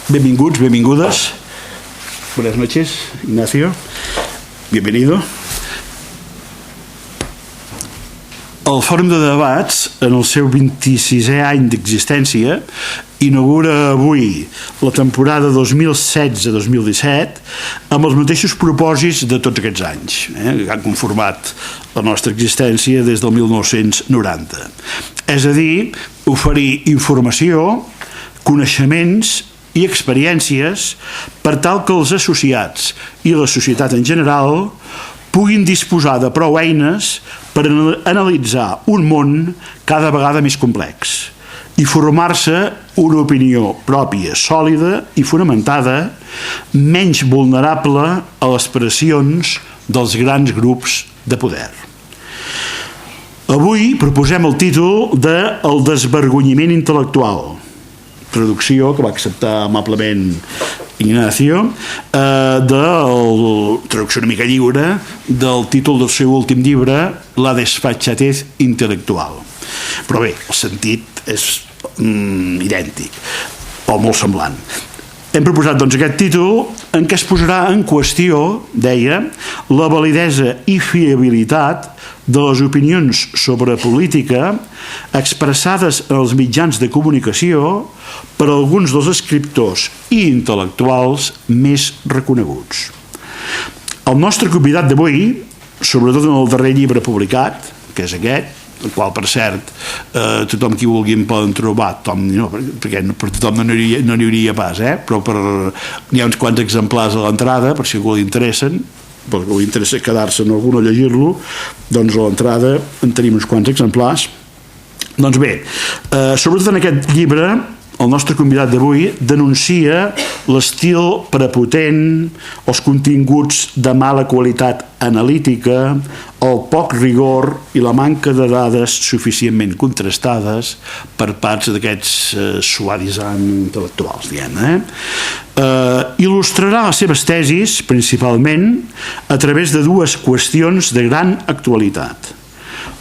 Benvinguts, benvingudes. Buenas noches, Ignacio. Bienvenido. El Fòrum de Debats, en el seu 26è any d'existència, inaugura avui la temporada 2016-2017 amb els mateixos propòsits de tots aquests anys, que han conformat la nostra existència des del 1990. És a dir, oferir informació, coneixements i experiències per tal que els associats i la societat en general puguin disposar de prou eines per analitzar un món cada vegada més complex i formar-se una opinió pròpia, sòlida i fonamentada, menys vulnerable a les pressions dels grans grups de poder. Avui proposem el títol de El desvergonyiment intel·lectual, traducció que va acceptar amablement Ignacio, traducció una mica lliure del títol del seu últim llibre, La desfachatez intelectual. Però bé, el sentit és idèntic o molt semblant. Hem proposat doncs aquest títol en què es posarà en qüestió, deia, la validesa i fiabilitat de les opinions sobre política expressades en els mitjans de comunicació per alguns dels escriptors i intel·lectuals més reconeguts. El nostre convidat d'avui, sobretot en el darrer llibre publicat, que és aquest, el qual, per cert, tothom qui vulgui en poden trobar, perquè per tothom no n'hi hauria pas, però n'hi ha uns quants exemplars a l'entrada, per si algú li interessen, perquè li interessa quedar-se en algun o llegir-lo, doncs a l'entrada en tenim uns quants exemplars. Doncs bé, sobretot en aquest llibre, el nostre convidat d'avui denuncia l'estil prepotent, els continguts de mala qualitat analítica, el poc rigor i la manca de dades suficientment contrastades per parts d'aquests suavitzants intel·lectuals, diguem-ne. Il·lustrarà les seves tesis, principalment, a través de dues qüestions de gran actualitat: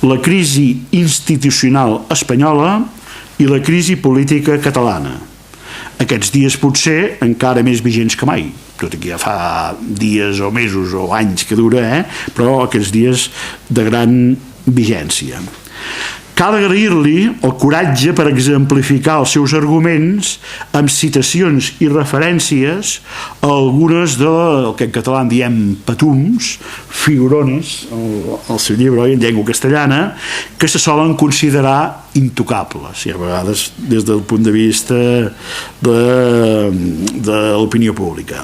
la crisi institucional espanyola i la crisi política catalana. Aquests dies potser encara més vigents que mai, tot i que ja fa dies o mesos o anys que dura, però aquests dies de gran vigència. Cal agrair-li el coratge per exemplificar els seus arguments amb citacions i referències a algunes del que en català en diem patums, figurones, el seu llibre en llengua castellana, que se solen considerar intocables, i a vegades des del punt de vista de l'opinió pública.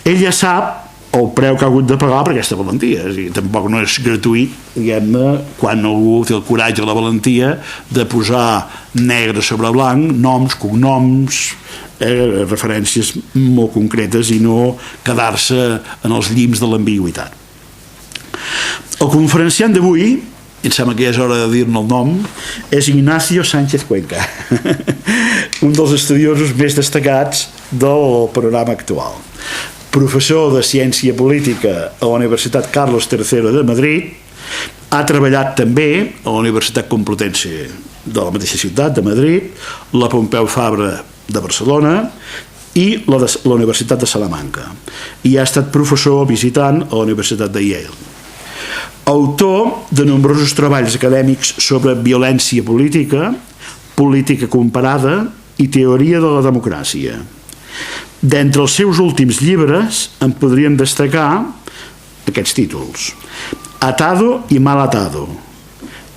Ell ja sap el preu que ha hagut de pagar per aquesta valentia, tampoc no és gratuït, diguem-ne, quan algú té el coratge o la valentia de posar negre sobre blanc noms, cognoms, referències molt concretes i no quedar-se en els llims de l'ambigüitat. El conferenciant d'avui, em sembla que ja és hora de dir-ne el nom, és Ignacio Sánchez Cuenca, un dels estudiosos més destacats del panorama actual. Professor de Ciència Política a la Universitat Carlos III de Madrid, ha treballat també a la Universitat Complutense de la mateixa ciutat de Madrid, la Pompeu Fabra de Barcelona i la Universitat de Salamanca, i ha estat professor visitant a la Universitat de Yale. Autor de nombrosos treballs acadèmics sobre violència política, política comparada i teoria de la democràcia. D'entre els seus últims llibres en podríem destacar aquests títols: Atado y mal atado,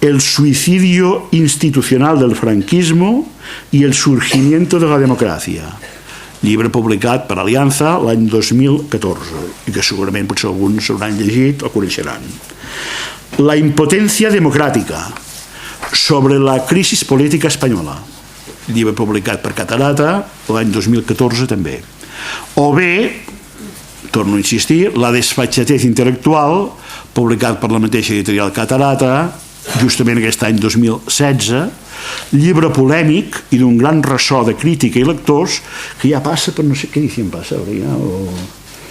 El suicidio institucional del franquismo y el surgimiento de la democracia, llibre publicat per Alianza l'any 2014 i que segurament potser alguns hauran llegit o coneixeran. La impotencia democrática, sobre la crisis política espanyola, llibre publicat per Catarata l'any 2014 també. O bé, torno a insistir, La desfachatez intel·lectual, publicat per la mateixa editorial Catarata justament aquest any 2016, llibre polèmic i d'un gran ressò de crítica i lectors que ja passa per, no sé què edició passa,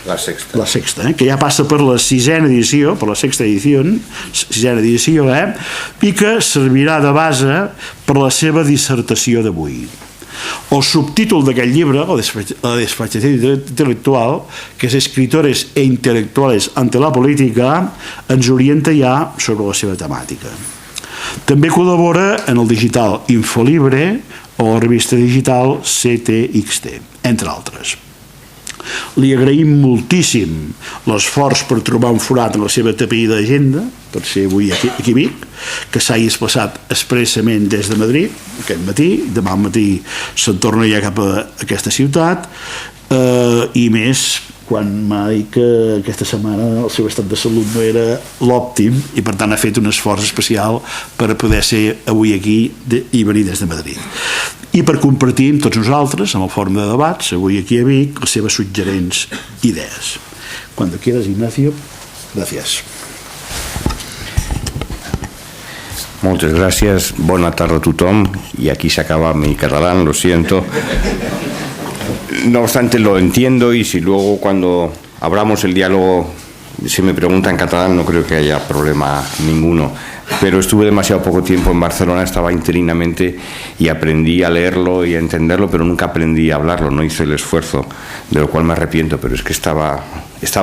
La Sexta, que ja passa per la sisena edició, per la sexta edició, i que servirà de base per la seva dissertació d'avui. El subtítol d'aquest llibre, La desfachatez intel·lectual, que és Escritores e intelectuales ante la política, ens orienta ja sobre la seva temàtica. També col·labora en el digital Infolibre o la revista digital CTXT, entre altres. Li agraïm moltíssim l'esforç per trobar un forat en la seva tapiïda d'agenda per ser avui aquí a Vic, que s'ha desplaçat expressament des de Madrid aquest matí, demà al matí se'n torna ja cap a aquesta ciutat, i més quan m'ha dit que aquesta setmana el seu estat de salut no era l'òptim i per tant ha fet un esforç especial per poder ser avui aquí i venir des de Madrid, i per compartir amb tots nosaltres, en el fòrum de debats, avui aquí a Vic, les seves suggerents idees. Cuando quieras, Ignacio. Gracias. Muchas gracias. Buena tarde a tothom. Y aquí se acaba mi catalán, lo siento. No obstante, lo entiendo, y si luego cuando abramos el diálogo se me pregunta en catalán, no creo que haya problema ninguno. Pero estuve demasiado poco tiempo en Barcelona, estaba interinamente, y aprendí a leerlo y a entenderlo, pero nunca aprendí a hablarlo, no hice el esfuerzo, de lo cual me arrepiento, pero es que estaba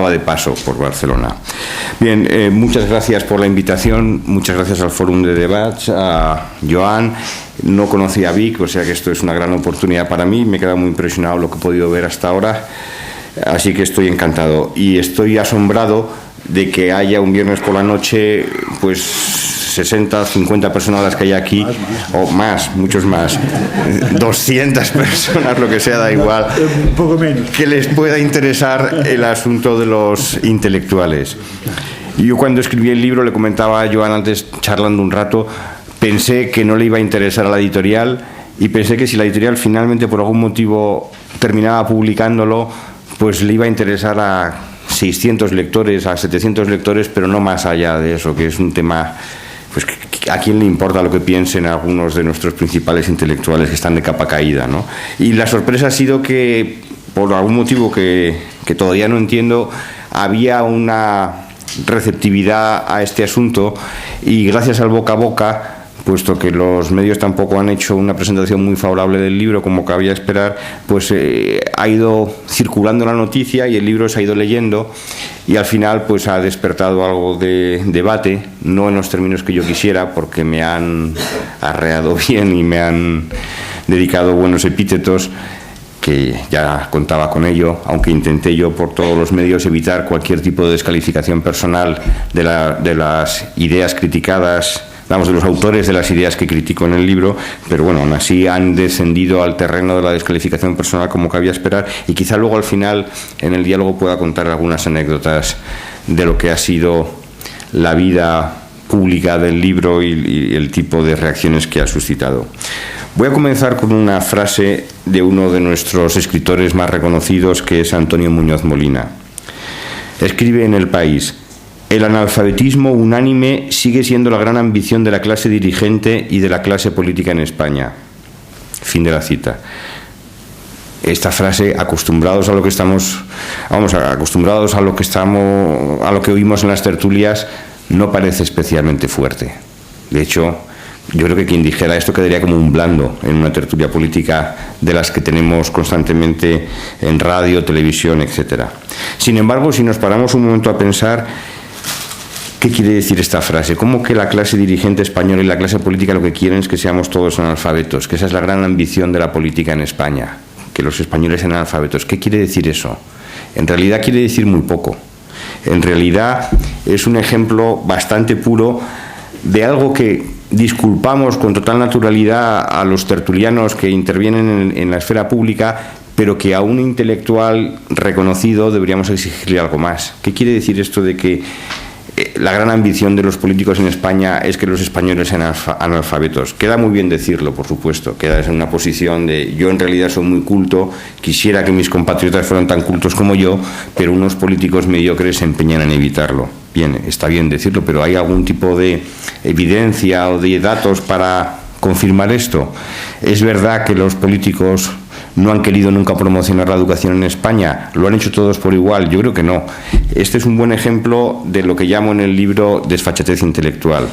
de paso por Barcelona. Bien, muchas gracias por la invitación, muchas gracias al Fórum de Debats, a Joan. No conocía a Vic, o sea que esto es una gran oportunidad para mí, me he quedado muy impresionado lo que he podido ver hasta ahora, así que estoy encantado y estoy asombrado de que haya un viernes por la noche pues 60, 50 personas las que hay aquí, o más, muchos más, 200 personas, lo que sea, da igual, un poco menos, que les pueda interesar el asunto de los intelectuales. Yo cuando escribí el libro, le comentaba a Joan antes, charlando un rato, pensé que no le iba a interesar a la editorial, y pensé que si la editorial finalmente por algún motivo terminaba publicándolo, pues le iba a interesar a 600 lectores, a 700 lectores, pero no más allá de eso, que es un tema, pues a quién le importa lo que piensen algunos de nuestros principales intelectuales que están de capa caída, ¿no? Y la sorpresa ha sido que, por algún motivo que todavía no entiendo, había una receptividad a este asunto, y gracias al boca a boca, puesto que los medios tampoco han hecho una presentación muy favorable del libro como cabía esperar, pues ha ido circulando la noticia y el libro se ha ido leyendo, y al final pues ha despertado algo de debate, no en los términos que yo quisiera, porque me han arreado bien y me han dedicado buenos epítetos, que ya contaba con ello, aunque intenté yo por todos los medios evitar cualquier tipo de descalificación personal de las ideas criticadas, vamos, de los autores de las ideas que critico en el libro, pero bueno, aún así han descendido al terreno de la descalificación personal como cabía esperar, y quizá luego al final en el diálogo pueda contar algunas anécdotas de lo que ha sido la vida pública del libro y el tipo de reacciones que ha suscitado. Voy a comenzar con una frase de uno de nuestros escritores más reconocidos, que es Antonio Muñoz Molina. Escribe en El País: el analfabetismo unánime sigue siendo la gran ambición de la clase dirigente y de la clase política en España. Fin de la cita. Esta frase, acostumbrados a lo que estamos, acostumbrados a lo que oímos en las tertulias, no parece especialmente fuerte. De hecho, yo creo que quien dijera esto quedaría como un blando en una tertulia política de las que tenemos constantemente en radio, televisión, etc. Sin embargo, si nos paramos un momento a pensar, ¿qué quiere decir esta frase? ¿Cómo que la clase dirigente española y la clase política lo que quieren es que seamos todos analfabetos? Que esa es la gran ambición de la política en España, que los españoles sean analfabetos. ¿Qué quiere decir eso? En realidad quiere decir muy poco. En realidad es un ejemplo bastante puro de algo que disculpamos con total naturalidad a los tertulianos que intervienen en la esfera pública, pero que a un intelectual reconocido deberíamos exigirle algo más. ¿Qué quiere decir esto de que la gran ambición de los políticos en España es que los españoles sean analfabetos? Queda muy bien decirlo, por supuesto, queda en una posición de yo en realidad soy muy culto, quisiera que mis compatriotas fueran tan cultos como yo, pero unos políticos mediocres se empeñan en evitarlo. Bien, está bien decirlo, pero ¿hay algún tipo de evidencia o de datos para confirmar esto? ¿Es verdad que los políticos no han querido nunca promocionar la educación en España? ¿Lo han hecho todos por igual? Yo creo que no. Este es un buen ejemplo de lo que llamo en el libro desfachatez intelectual.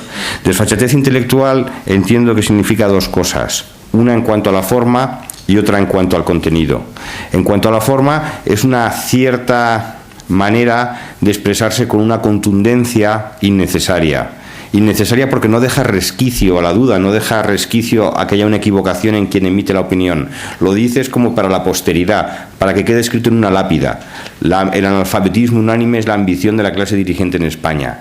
Desfachatez intelectual entiendo que significa dos cosas. Una en cuanto a la forma y otra en cuanto al contenido. En cuanto a la forma, es una cierta manera de expresarse con una contundencia innecesaria. Innecesaria porque no deja resquicio a la duda, no deja resquicio a que haya una equivocación en quien emite la opinión. Lo dices como para la posteridad, para que quede escrito en una lápida. El analfabetismo unánime es la ambición de la clase dirigente en España.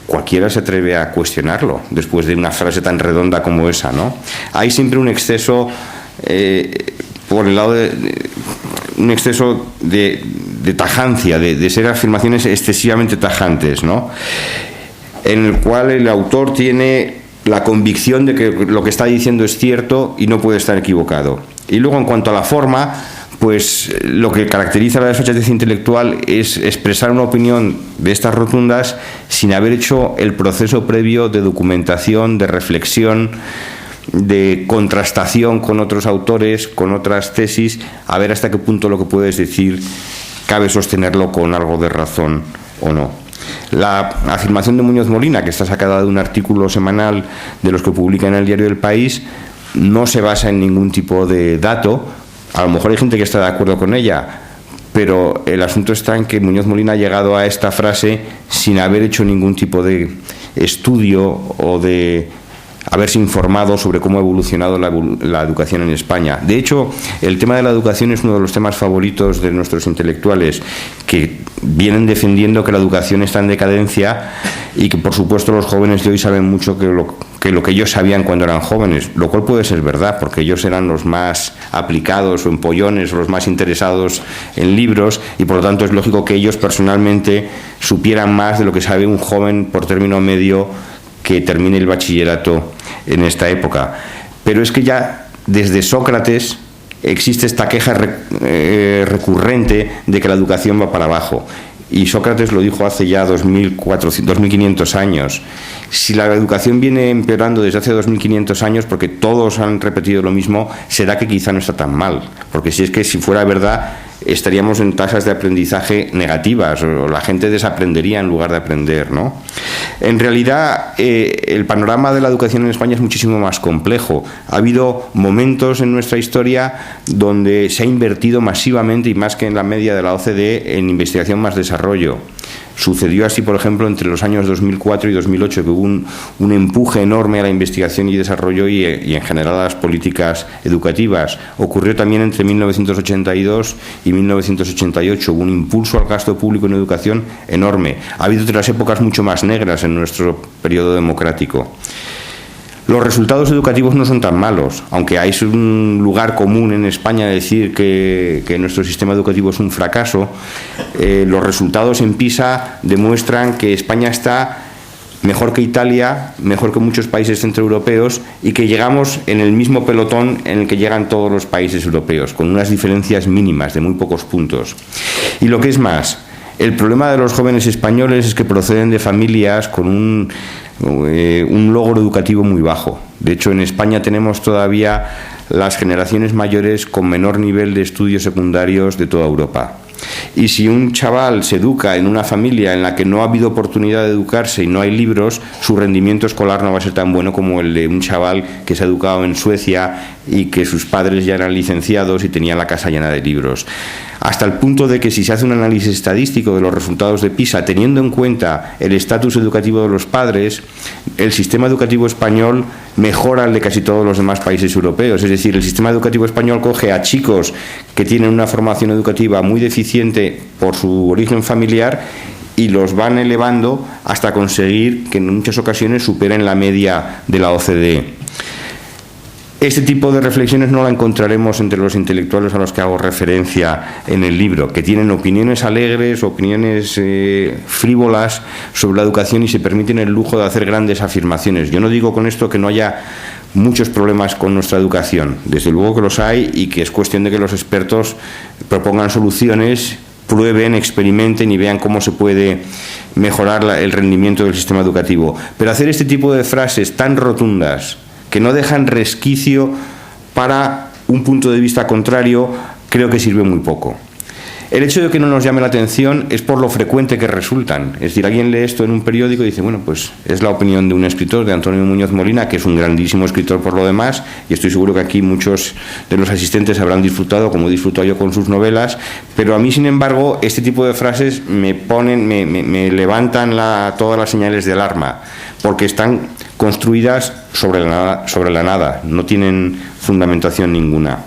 Cualquiera se atreve a cuestionarlo después de una frase tan redonda como esa, ¿no? Hay siempre un exceso, por el lado un exceso de tajancia, de ser afirmaciones excesivamente tajantes, ¿no? En el cual el autor tiene la convicción de que lo que está diciendo es cierto y no puede estar equivocado. Y luego, en cuanto a la forma, pues lo que caracteriza a la desfachatez intelectual es expresar una opinión de estas rotundas sin haber hecho el proceso previo de documentación, de reflexión, de contrastación con otros autores, con otras tesis, a ver hasta qué punto lo que puedes decir cabe sostenerlo con algo de razón o no. La afirmación de Muñoz Molina, que está sacada de un artículo semanal de los que publica en el diario El País, no se basa en ningún tipo de dato. A lo mejor hay gente que está de acuerdo con ella, pero el asunto está en que Muñoz Molina ha llegado a esta frase sin haber hecho ningún tipo de estudio o de haberse informado sobre cómo ha evolucionado la educación en España. De hecho, el tema de la educación es uno de los temas favoritos de nuestros intelectuales, que vienen defendiendo que la educación está en decadencia y que, por supuesto, los jóvenes de hoy saben mucho que lo que ellos sabían cuando eran jóvenes, lo cual puede ser verdad, porque ellos eran los más aplicados o empollones o los más interesados en libros, y por lo tanto es lógico que ellos personalmente supieran más de lo que sabe un joven por término medio que termine el bachillerato en esta época. Pero es que ya desde Sócrates existe esta queja recurrente de que la educación va para abajo. Y Sócrates lo dijo hace ya 2500 años. Si la educación viene empeorando desde hace 2500 años, porque todos han repetido lo mismo, será que quizá no está tan mal. Porque si fuera verdad, estaríamos en tasas de aprendizaje negativas, o la gente desaprendería en lugar de aprender, ¿no? En realidad, el panorama de la educación en España es muchísimo más complejo. Ha habido momentos en nuestra historia donde se ha invertido masivamente, y más que en la media de la OCDE, en investigación más desarrollo. Sucedió así, por ejemplo, entre los años 2004 y 2008, que hubo un empuje enorme a la investigación y desarrollo y en general a las políticas educativas. Ocurrió también entre 1982 y 1988, hubo un impulso al gasto público en educación enorme. Ha habido otras épocas mucho más negras en nuestro periodo democrático. Los resultados educativos no son tan malos, aunque hay un lugar común en España decir que nuestro sistema educativo es un fracaso. Los resultados en PISA demuestran que España está mejor que Italia, mejor que muchos países centroeuropeos, y que llegamos en el mismo pelotón en el que llegan todos los países europeos, con unas diferencias mínimas de muy pocos puntos. Y lo que es más, el problema de los jóvenes españoles es que proceden de familias con un logro educativo muy bajo. De hecho, en España tenemos todavía las generaciones mayores con menor nivel de estudios secundarios de toda Europa. Y si un chaval se educa en una familia en la que no ha habido oportunidad de educarse y no hay libros, su rendimiento escolar no va a ser tan bueno como el de un chaval que se ha educado en Suecia y que sus padres ya eran licenciados y tenían la casa llena de libros. Hasta el punto de que si se hace un análisis estadístico de los resultados de PISA, teniendo en cuenta el estatus educativo de los padres, el sistema educativo español mejora el de casi todos los demás países europeos. Es decir, el sistema educativo español coge a chicos que tienen una formación educativa muy deficiente por su origen familiar y los van elevando hasta conseguir que en muchas ocasiones superen la media de la OCDE. Este tipo de reflexiones no la encontraremos entre los intelectuales a los que hago referencia en el libro, que tienen opiniones alegres, opiniones frívolas sobre la educación y se permiten el lujo de hacer grandes afirmaciones. Yo no digo con esto que no haya muchos problemas con nuestra educación, desde luego que los hay, y que es cuestión de que los expertos propongan soluciones, prueben, experimenten y vean cómo se puede mejorar el rendimiento del sistema educativo. Pero hacer este tipo de frases tan rotundas, que no dejan resquicio para un punto de vista contrario, creo que sirve muy poco. El hecho de que no nos llame la atención es por lo frecuente que resultan. Es decir, alguien lee esto en un periódico y dice, bueno, pues es la opinión de un escritor, de Antonio Muñoz Molina, que es un grandísimo escritor por lo demás, y estoy seguro que aquí muchos de los asistentes habrán disfrutado, como he disfrutado yo con sus novelas, pero a mí, sin embargo, este tipo de frases me levantan todas las señales de alarma, porque están construidas sobre la nada, no tienen fundamentación ninguna.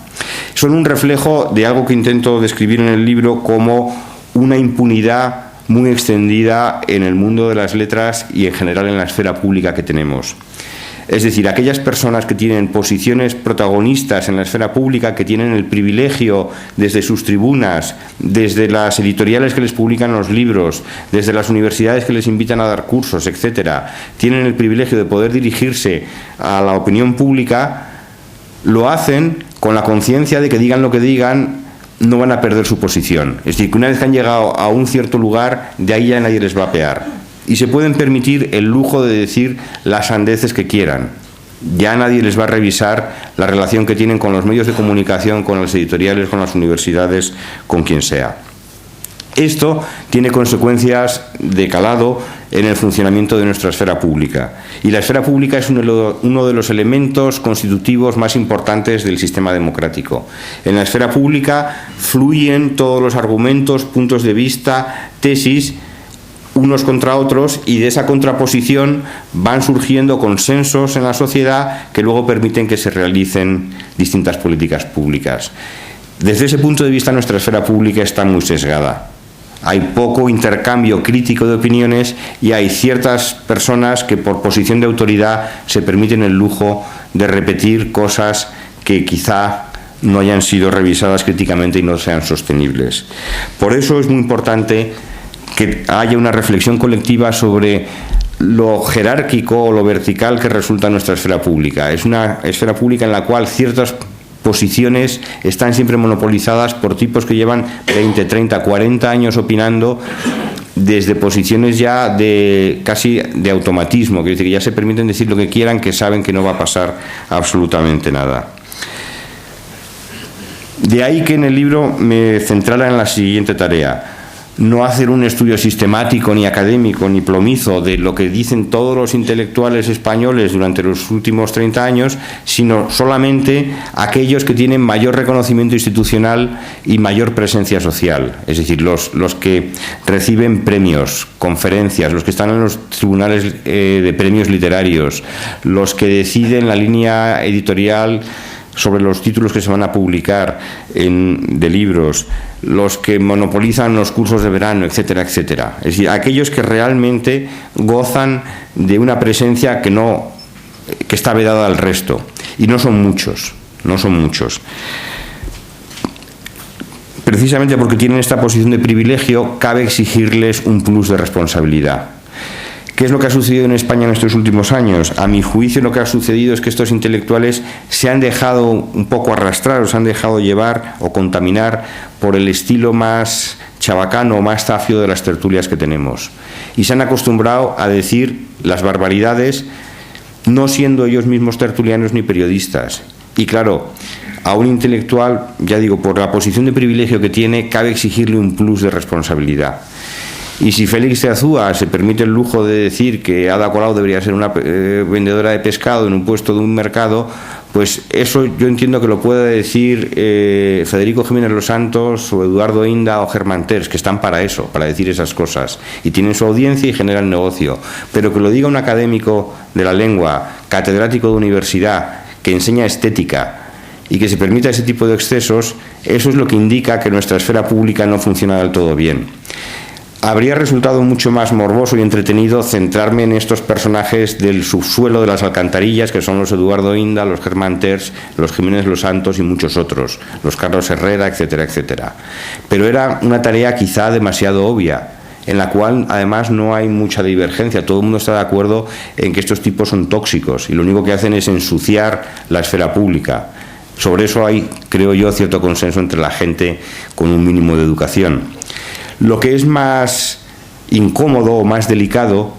Son un reflejo de algo que intento describir en el libro como una impunidad muy extendida en el mundo de las letras y en general en la esfera pública que tenemos. Es decir, aquellas personas que tienen posiciones protagonistas en la esfera pública, que tienen el privilegio desde sus tribunas, desde las editoriales que les publican los libros, desde las universidades que les invitan a dar cursos, etcétera, tienen el privilegio de poder dirigirse a la opinión pública, lo hacen con la conciencia de que digan lo que digan, no van a perder su posición. Es decir, que una vez que han llegado a un cierto lugar, de ahí ya nadie les va a pear. Y se pueden permitir el lujo de decir las sandeces que quieran. Ya nadie les va a revisar la relación que tienen con los medios de comunicación, con las editoriales, con las universidades, con quien sea. Esto tiene consecuencias de calado en el funcionamiento de nuestra esfera pública. Y la esfera pública es uno de los elementos constitutivos más importantes del sistema democrático. En la esfera pública fluyen todos los argumentos, puntos de vista, tesis, unos contra otros, y de esa contraposición van surgiendo consensos en la sociedad que luego permiten que se realicen distintas políticas públicas. Desde ese punto de vista, nuestra esfera pública está muy sesgada. Hay poco intercambio crítico de opiniones y hay ciertas personas que por posición de autoridad se permiten el lujo de repetir cosas que quizá no hayan sido revisadas críticamente y no sean sostenibles. Por eso es muy importante que haya una reflexión colectiva sobre lo jerárquico o lo vertical que resulta nuestra esfera pública. Es una esfera pública en la cual ciertas posiciones están siempre monopolizadas por tipos que llevan 20, 30, 40 años opinando desde posiciones ya de casi de automatismo, que ya se permiten decir lo que quieran, que saben que no va a pasar absolutamente nada. De ahí que en el libro me centrara en la siguiente tarea: no hacer un estudio sistemático, ni académico, ni plomizo de lo que dicen todos los intelectuales españoles durante los últimos 30 años, sino solamente aquellos que tienen mayor reconocimiento institucional y mayor presencia social. Es decir, los que reciben premios, conferencias, los que están en los tribunales de premios literarios, los que deciden la línea editorial sobre los títulos que se van a publicar de libros, los que monopolizan los cursos de verano, etcétera, etcétera. Es decir, aquellos que realmente gozan de una presencia que está vedada al resto. Y no son muchos, no son muchos. Precisamente porque tienen esta posición de privilegio, cabe exigirles un plus de responsabilidad. ¿Qué es lo que ha sucedido en España en estos últimos años? A mi juicio, lo que ha sucedido es que estos intelectuales se han dejado un poco arrastrar, o se han dejado llevar o contaminar por el estilo más chabacano, más zafio de las tertulias que tenemos. Y se han acostumbrado a decir las barbaridades, no siendo ellos mismos tertulianos ni periodistas. Y claro, a un intelectual, ya digo, por la posición de privilegio que tiene, cabe exigirle un plus de responsabilidad. Y si Félix de Azúa se permite el lujo de decir que Ada Colau debería ser una vendedora de pescado en un puesto de un mercado, pues eso yo entiendo que lo puede decir Federico Jiménez Los Santos o Eduardo Inda o Germán Terç, que están para eso, para decir esas cosas, y tienen su audiencia y generan negocio. Pero que lo diga un académico de la lengua, catedrático de universidad, que enseña estética y que se permita ese tipo de excesos, eso es lo que indica que nuestra esfera pública no funciona del todo bien. Habría resultado mucho más morboso y entretenido centrarme en estos personajes del subsuelo de las alcantarillas, que son los Eduardo Inda, los Germán Terç, los Jiménez Los Santos y muchos otros, los Carlos Herrera, etcétera, etcétera. Pero era una tarea quizá demasiado obvia, en la cual además no hay mucha divergencia. Todo el mundo está de acuerdo en que estos tipos son tóxicos y lo único que hacen es ensuciar la esfera pública. Sobre eso hay, creo yo, cierto consenso entre la gente con un mínimo de educación. Lo que es más incómodo o más delicado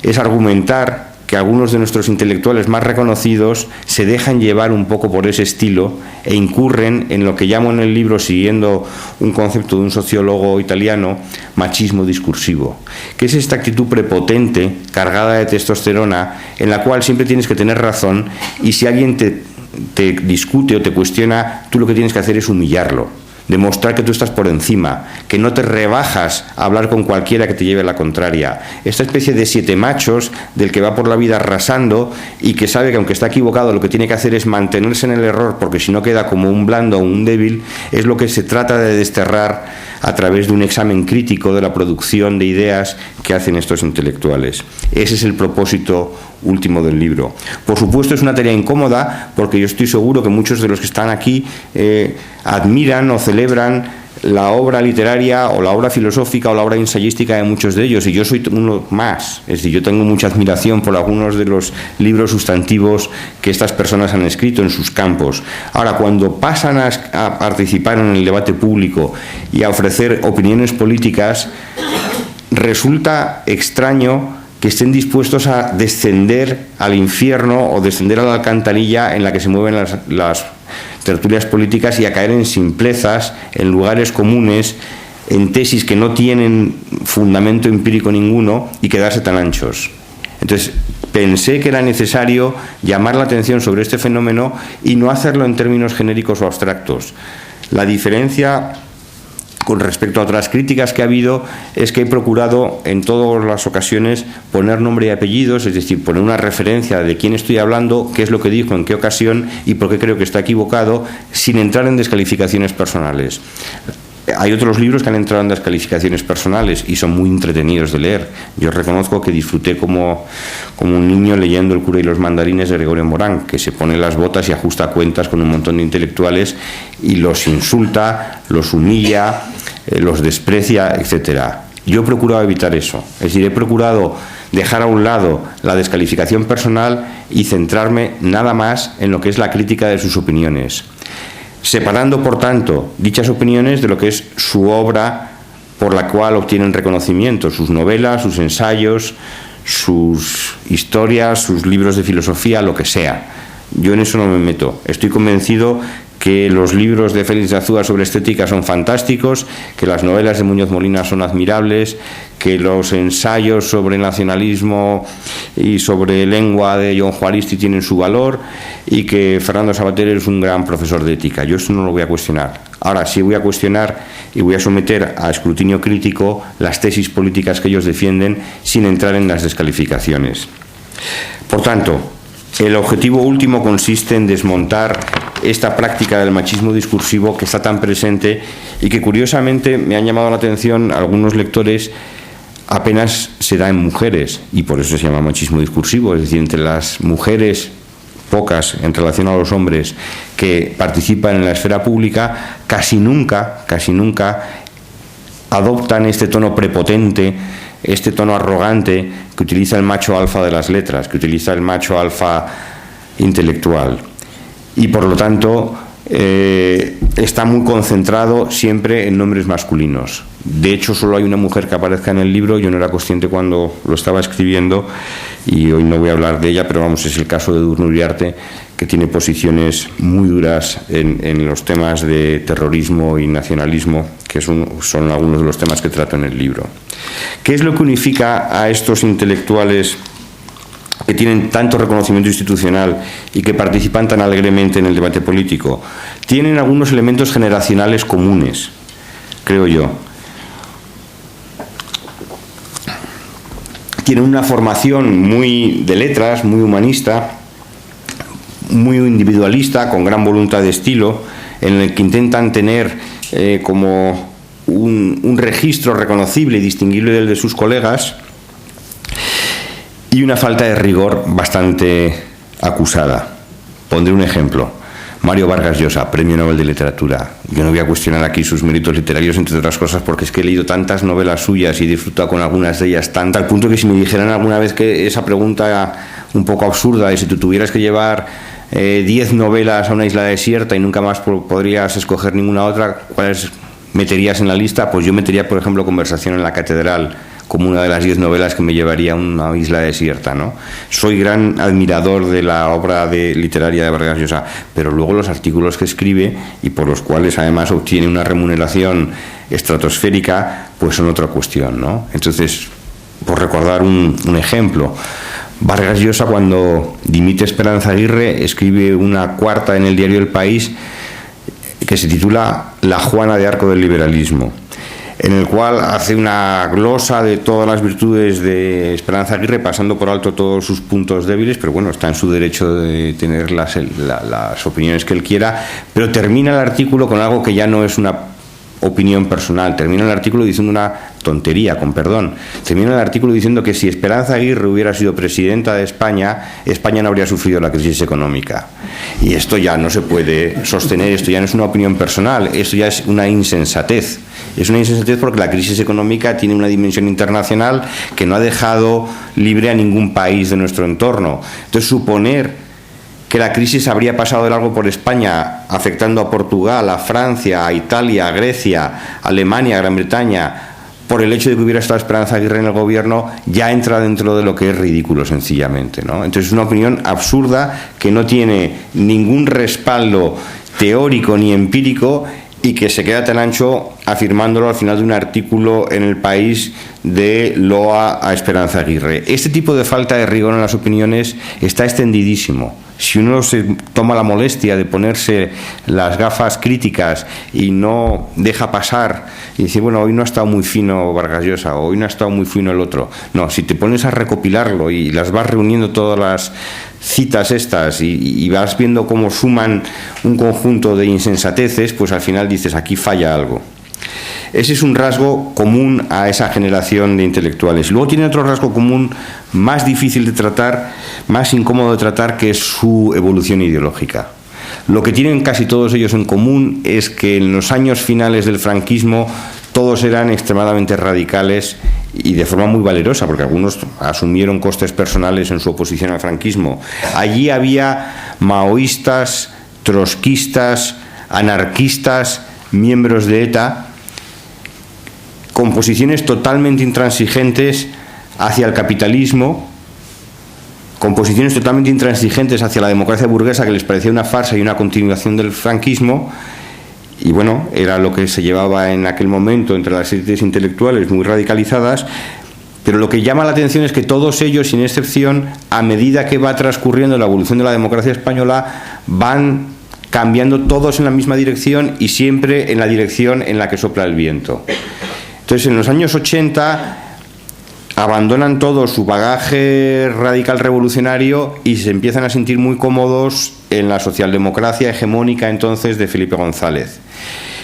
es argumentar que algunos de nuestros intelectuales más reconocidos se dejan llevar un poco por ese estilo e incurren en lo que llamo en el libro, siguiendo un concepto de un sociólogo italiano, machismo discursivo, que es esta actitud prepotente, cargada de testosterona, en la cual siempre tienes que tener razón, y si alguien te discute o te cuestiona, tú lo que tienes que hacer es humillarlo, demostrar que tú estás por encima, que no te rebajas a hablar con cualquiera que te lleve la contraria. Esta especie de siete machos del que va por la vida arrasando y que sabe que aunque está equivocado lo que tiene que hacer es mantenerse en el error, porque si no queda como un blando o un débil, es lo que se trata de desterrar a través de un examen crítico de la producción de ideas que hacen estos intelectuales. Ese es el propósito último del libro. Por supuesto es una tarea incómoda, porque yo estoy seguro que muchos de los que están aquí admiran o celebran la obra literaria o la obra filosófica o la obra ensayística de muchos de ellos, y yo soy uno más. Es decir, yo tengo mucha admiración por algunos de los libros sustantivos que estas personas han escrito en sus campos. Ahora, cuando pasan a participar en el debate público y a ofrecer opiniones políticas, resulta extraño que estén dispuestos a descender al infierno o descender a la alcantarilla en la que se mueven las tertulias políticas y a caer en simplezas, en lugares comunes, en tesis que no tienen fundamento empírico ninguno y quedarse tan anchos. Entonces, pensé que era necesario llamar la atención sobre este fenómeno y no hacerlo en términos genéricos o abstractos. La diferencia con respecto a otras críticas que ha habido es que he procurado en todas las ocasiones poner nombre y apellidos, es decir, poner una referencia de quién estoy hablando, qué es lo que dijo, en qué ocasión y por qué creo que está equivocado, sin entrar en descalificaciones personales. Hay otros libros que han entrado en descalificaciones personales y son muy entretenidos de leer. Yo reconozco que disfruté como un niño leyendo El cura y los mandarines de Gregorio Morán, que se pone las botas y ajusta cuentas con un montón de intelectuales y los insulta, los humilla, los desprecia, etcétera. Yo he procurado evitar eso. Es decir, he procurado dejar a un lado la descalificación personal y centrarme nada más en lo que es la crítica de sus opiniones, separando, por tanto, dichas opiniones de lo que es su obra por la cual obtienen reconocimiento, sus novelas, sus ensayos, sus historias, sus libros de filosofía, lo que sea. Yo en eso no me meto. Estoy convencido que los libros de Félix de Azúa sobre estética son fantásticos, que las novelas de Muñoz Molina son admirables, que los ensayos sobre nacionalismo y sobre lengua de John Juaristi tienen su valor y que Fernando Savater es un gran profesor de ética. Yo eso no lo voy a cuestionar. Ahora sí voy a cuestionar y voy a someter a escrutinio crítico las tesis políticas que ellos defienden sin entrar en las descalificaciones. Por tanto, el objetivo último consiste en desmontar esta práctica del machismo discursivo que está tan presente y que curiosamente me han llamado la atención algunos lectores, apenas se da en mujeres y por eso se llama machismo discursivo. Es decir, entre las mujeres, pocas en relación a los hombres que participan en la esfera pública, casi nunca adoptan este tono prepotente, este tono arrogante que utiliza el macho alfa de las letras, que utiliza el macho alfa intelectual. Y por lo tanto está muy concentrado siempre en nombres masculinos. De hecho, solo hay una mujer que aparezca en el libro. Yo no era consciente cuando lo estaba escribiendo y hoy no voy a hablar de ella, pero vamos, es el caso de Edurne Uriarte, que tiene posiciones muy duras en los temas de terrorismo y nacionalismo, que son algunos de los temas que trato en el libro. ¿Qué es lo que unifica a estos intelectuales que tienen tanto reconocimiento institucional y que participan tan alegremente en el debate político? Tienen algunos elementos generacionales comunes, creo yo. Tienen una formación muy de letras, muy humanista, muy individualista, con gran voluntad de estilo, en el que intentan tener como un registro reconocible y distinguible del de sus colegas, y una falta de rigor bastante acusada. Pondré un ejemplo. Mario Vargas Llosa, Premio Nobel de Literatura. Yo no voy a cuestionar aquí sus méritos literarios, entre otras cosas, porque es que he leído tantas novelas suyas y he disfrutado con algunas de ellas tanto, al punto que si me dijeran alguna vez que esa pregunta un poco absurda, de si tú tuvieras que llevar 10 novelas a una isla desierta y nunca más podrías escoger ninguna otra, ¿cuáles meterías en la lista? Pues yo metería, por ejemplo, Conversación en la Catedral, como una de las 10 novelas que me llevaría a una isla desierta, ¿no? Soy gran admirador de la obra literaria de Vargas Llosa, pero luego los artículos que escribe, y por los cuales además obtiene una remuneración estratosférica, pues son otra cuestión, ¿no? Entonces, por recordar un ejemplo, Vargas Llosa, cuando dimite Esperanza Aguirre, escribe una cuarta en el diario El País que se titula La Juana de Arco del liberalismo, en el cual hace una glosa de todas las virtudes de Esperanza Aguirre, pasando por alto todos sus puntos débiles, pero bueno, está en su derecho de tener las opiniones que él quiera, pero termina el artículo con algo que ya no es una opinión personal. Termina el artículo diciendo una tontería, con perdón. Termina el artículo diciendo que si Esperanza Aguirre hubiera sido presidenta de España, España no habría sufrido la crisis económica. Y esto ya no se puede sostener, esto ya no es una opinión personal, esto ya es una insensatez. Es una insensatez porque la crisis económica tiene una dimensión internacional que no ha dejado libre a ningún país de nuestro entorno. Entonces, suponer que la crisis habría pasado de largo por España, afectando a Portugal, a Francia, a Italia, a Grecia, a Alemania, a Gran Bretaña, por el hecho de que hubiera estado Esperanza Aguirre en el gobierno, ya entra dentro de lo que es ridículo, sencillamente, ¿no? Entonces, es una opinión absurda que no tiene ningún respaldo teórico ni empírico y que se queda tan ancho afirmándolo al final de un artículo en El País de loa a Esperanza Aguirre. Este tipo de falta de rigor en las opiniones está extendidísimo. Si uno se toma la molestia de ponerse las gafas críticas y no deja pasar y dice, bueno, hoy no ha estado muy fino Vargas Llosa, o hoy no ha estado muy fino el otro. No, si te pones a recopilarlo y las vas reuniendo todas las citas estas y vas viendo cómo suman un conjunto de insensateces, pues al final dices, aquí falla algo. Ese es un rasgo común a esa generación de intelectuales. Luego tiene otro rasgo común más difícil de tratar, más incómodo de tratar, que es su evolución ideológica. Lo que tienen casi todos ellos en común es que en los años finales del franquismo todos eran extremadamente radicales y de forma muy valerosa, porque algunos asumieron costes personales en su oposición al franquismo. Allí había maoístas, trotskistas, anarquistas, miembros de ETA, con posiciones totalmente intransigentes hacia el capitalismo, con posiciones totalmente intransigentes hacia la democracia burguesa, que les parecía una farsa y una continuación del franquismo. Y bueno, era lo que se llevaba en aquel momento entre las élites intelectuales muy radicalizadas. Pero lo que llama la atención es que todos ellos, sin excepción, a medida que va transcurriendo la evolución de la democracia española, van cambiando todos en la misma dirección y siempre en la dirección en la que sopla el viento. Entonces, en los años 80 abandonan todo su bagaje radical revolucionario y se empiezan a sentir muy cómodos en la socialdemocracia hegemónica entonces de Felipe González.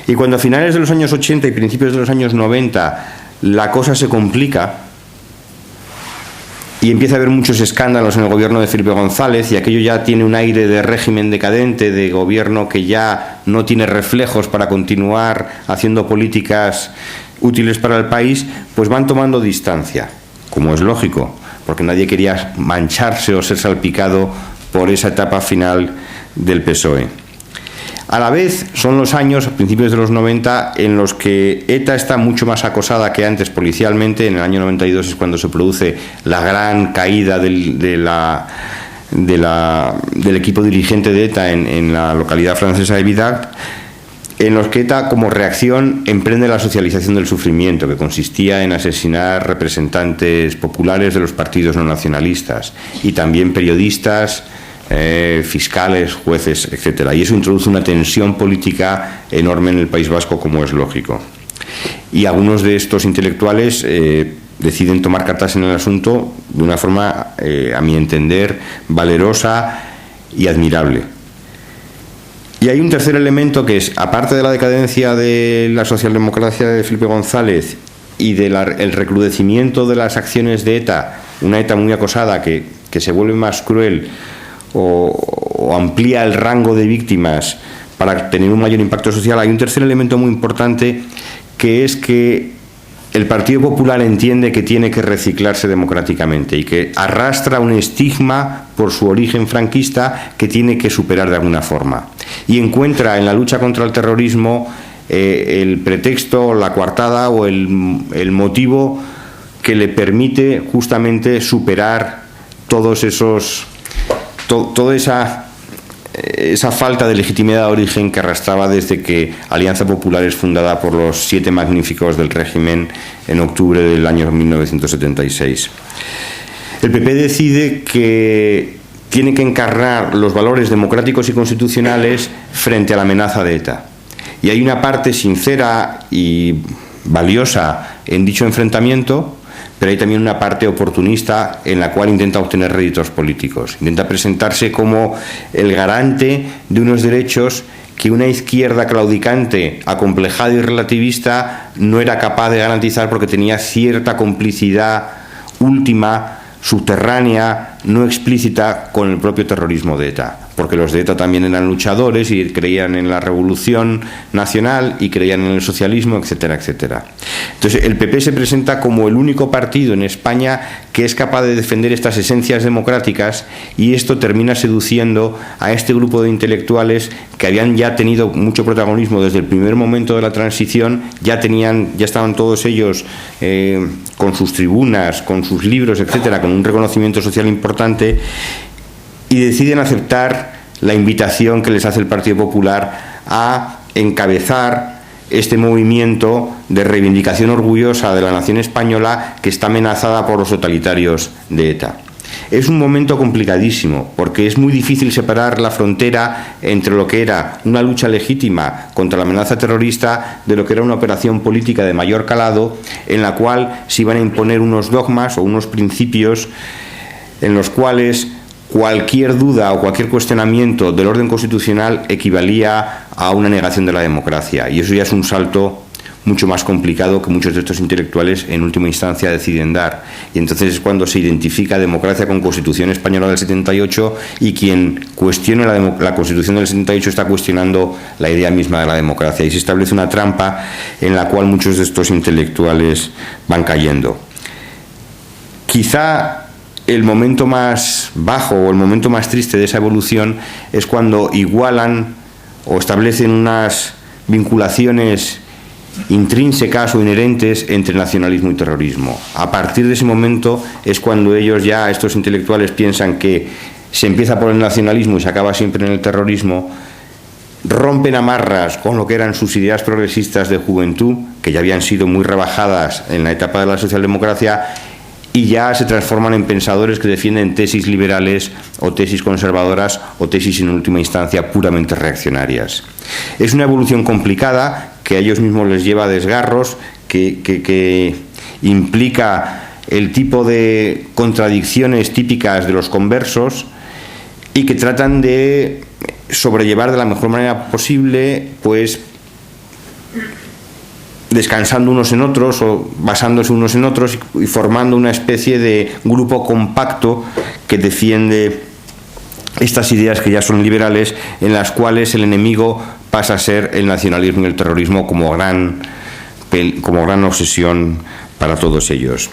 Y cuando a finales de los años 80 y principios de los años 90 la cosa se complica y empieza a haber muchos escándalos en el gobierno de Felipe González, y aquello ya tiene un aire de régimen decadente, de gobierno que ya no tiene reflejos para continuar haciendo políticas útiles para el país, pues van tomando distancia, como es lógico, porque nadie quería mancharse o ser salpicado por esa etapa final del PSOE. A la vez son los años, a principios de los 90, en los que ETA está mucho más acosada que antes policialmente. En el año 92 es cuando se produce la gran caída del equipo dirigente de ETA en la localidad francesa de Vidac, en los que ETA, como reacción, emprende la socialización del sufrimiento, que consistía en asesinar representantes populares de los partidos no nacionalistas y también periodistas, fiscales, jueces, etcétera. Y eso introduce una tensión política enorme en el País Vasco, como es lógico. Y algunos de estos intelectuales deciden tomar cartas en el asunto de una forma, a mi entender, valerosa y admirable. Y hay un tercer elemento que es, aparte de la decadencia de la socialdemocracia de Felipe González y del recrudecimiento de las acciones de ETA, una ETA muy acosada que se vuelve más cruel o amplía el rango de víctimas para tener un mayor impacto social, hay un tercer elemento muy importante, que es que el Partido Popular entiende que tiene que reciclarse democráticamente y que arrastra un estigma por su origen franquista que tiene que superar de alguna forma. Y encuentra en la lucha contra el terrorismo el pretexto, la coartada o el motivo que le permite justamente superar toda esa falta de legitimidad de origen que arrastraba desde que Alianza Popular es fundada por los 7 magníficos del régimen en octubre del año 1976. El PP decide que tiene que encarnar los valores democráticos y constitucionales frente a la amenaza de ETA. Y hay una parte sincera y valiosa en dicho enfrentamiento, pero hay también una parte oportunista en la cual intenta obtener réditos políticos. Intenta presentarse como el garante de unos derechos que una izquierda claudicante, acomplejada y relativista no era capaz de garantizar porque tenía cierta complicidad última, subterránea, no explícita con el propio terrorismo de ETA, porque los de ETA también eran luchadores y creían en la revolución nacional y creían en el socialismo, etcétera, etcétera. Entonces el PP se presenta como el único partido en España que es capaz de defender estas esencias democráticas, y esto termina seduciendo a este grupo de intelectuales que habían ya tenido mucho protagonismo desde el primer momento de la transición, ya estaban todos ellos con sus tribunas, con sus libros, etcétera, con un reconocimiento social importante, y deciden aceptar la invitación que les hace el Partido Popular a encabezar este movimiento de reivindicación orgullosa de la nación española que está amenazada por los totalitarios de ETA. Es un momento complicadísimo, porque es muy difícil separar la frontera entre lo que era una lucha legítima contra la amenaza terrorista de lo que era una operación política de mayor calado, en la cual se iban a imponer unos dogmas o unos principios en los cuales cualquier duda o cualquier cuestionamiento del orden constitucional equivalía a una negación de la democracia, y eso ya es un salto mucho más complicado que muchos de estos intelectuales en última instancia deciden dar. Y entonces es cuando se identifica democracia con Constitución Española del 78, y quien cuestiona la Constitución del 78 está cuestionando la idea misma de la democracia, y se establece una trampa en la cual muchos de estos intelectuales van cayendo. Quizá el momento más bajo o el momento más triste de esa evolución es cuando igualan o establecen unas vinculaciones intrínsecas o inherentes entre nacionalismo y terrorismo. A partir de ese momento es cuando ellos ya, estos intelectuales, piensan que se empieza por el nacionalismo y se acaba siempre en el terrorismo, rompen amarras con lo que eran sus ideas progresistas de juventud, que ya habían sido muy rebajadas en la etapa de la socialdemocracia, y ya se transforman en pensadores que defienden tesis liberales o tesis conservadoras o tesis en última instancia puramente reaccionarias. Es una evolución complicada que a ellos mismos les lleva a desgarros, que implica el tipo de contradicciones típicas de los conversos y que tratan de sobrellevar de la mejor manera posible, pues descansando unos en otros o basándose unos en otros y formando una especie de grupo compacto que defiende estas ideas que ya son liberales, en las cuales el enemigo pasa a ser el nacionalismo y el terrorismo como gran obsesión para todos ellos.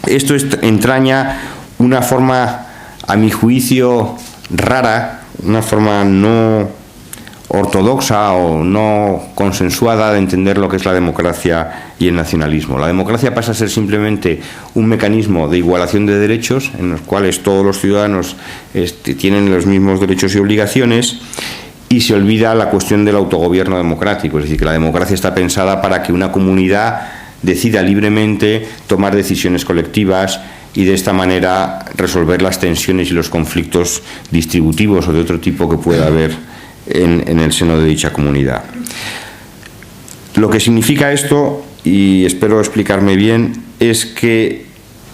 Esto entraña una forma, a mi juicio, rara, una forma no ortodoxa o no consensuada de entender lo que es la democracia y el nacionalismo. La democracia pasa a ser simplemente un mecanismo de igualación de derechos en los cuales todos los ciudadanos tienen los mismos derechos y obligaciones, y se olvida la cuestión del autogobierno democrático, es decir, que la democracia está pensada para que una comunidad decida libremente tomar decisiones colectivas y de esta manera resolver las tensiones y los conflictos distributivos o de otro tipo que pueda haber en el seno de dicha comunidad. Lo que significa esto, y espero explicarme bien, es que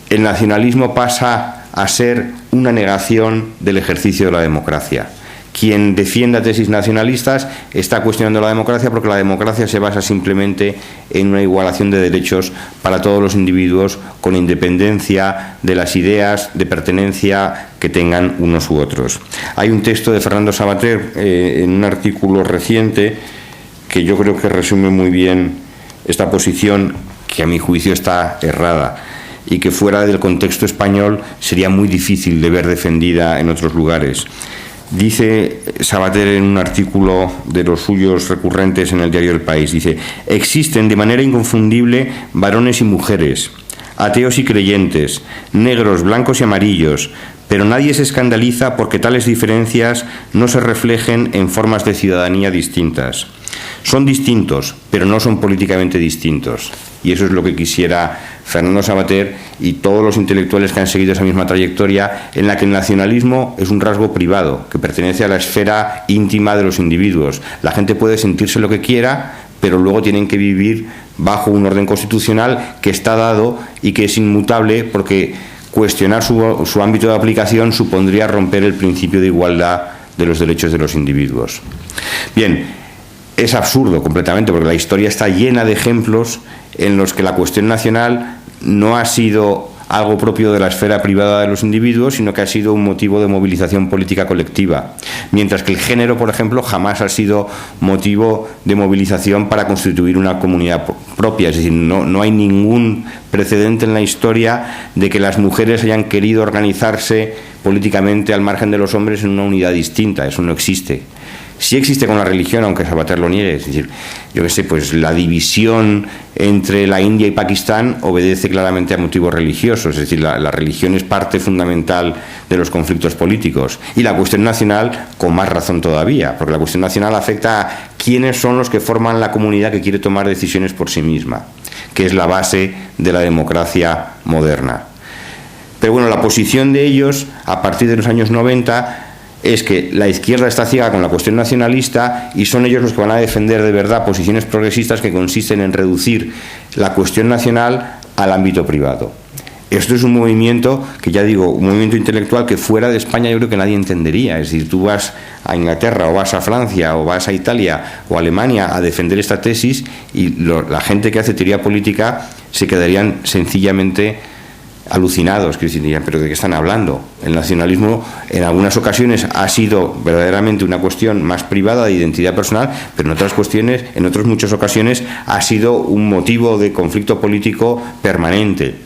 el nacionalismo pasa a ser una negación del ejercicio de la democracia. Quien defienda tesis nacionalistas está cuestionando la democracia, porque la democracia se basa simplemente en una igualación de derechos para todos los individuos, con independencia de las ideas de pertenencia que tengan unos u otros. Hay un texto de Fernando Savater en un artículo reciente que yo creo que resume muy bien esta posición, que a mi juicio está errada y que fuera del contexto español sería muy difícil de ver defendida en otros lugares. Dice Savater en un artículo de los suyos recurrentes en el diario El País, dice: existen de manera inconfundible varones y mujeres, ateos y creyentes, negros, blancos y amarillos, pero nadie se escandaliza porque tales diferencias no se reflejen en formas de ciudadanía distintas. Son distintos, pero no son políticamente distintos. Y eso es lo que quisiera Fernando Savater y todos los intelectuales que han seguido esa misma trayectoria, en la que el nacionalismo es un rasgo privado, que pertenece a la esfera íntima de los individuos. La gente puede sentirse lo que quiera, pero luego tienen que vivir bajo un orden constitucional que está dado y que es inmutable, porque cuestionar su ámbito de aplicación supondría romper el principio de igualdad de los derechos de los individuos. Bien, es absurdo completamente, porque la historia está llena de ejemplos en los que la cuestión nacional no ha sido algo propio de la esfera privada de los individuos, sino que ha sido un motivo de movilización política colectiva, mientras que el género, por ejemplo, jamás ha sido motivo de movilización para constituir una comunidad propia. Es decir, no hay ningún precedente en la historia de que las mujeres hayan querido organizarse políticamente al margen de los hombres en una unidad distinta. Eso no existe. Sí existe con la religión, aunque Savater lo niegue. Es decir, yo qué sé, pues la división entre la India y Pakistán obedece claramente a motivos religiosos. Es decir, la religión es parte fundamental de los conflictos políticos. Y la cuestión nacional, con más razón todavía, porque la cuestión nacional afecta a quiénes son los que forman la comunidad que quiere tomar decisiones por sí misma, que es la base de la democracia moderna. Pero bueno, la posición de ellos, a partir de los años 90, es que la izquierda está ciega con la cuestión nacionalista y son ellos los que van a defender de verdad posiciones progresistas que consisten en reducir la cuestión nacional al ámbito privado. Esto es un movimiento que, ya digo, un movimiento intelectual que fuera de España yo creo que nadie entendería. Es decir, tú vas a Inglaterra o vas a Francia o vas a Italia o a Alemania a defender esta tesis y la gente que hace teoría política se quedarían sencillamente alucinados, que dirían, pero ¿de qué están hablando? El nacionalismo en algunas ocasiones ha sido verdaderamente una cuestión más privada de identidad personal, pero en otras cuestiones, en otras muchas ocasiones ha sido un motivo de conflicto político permanente.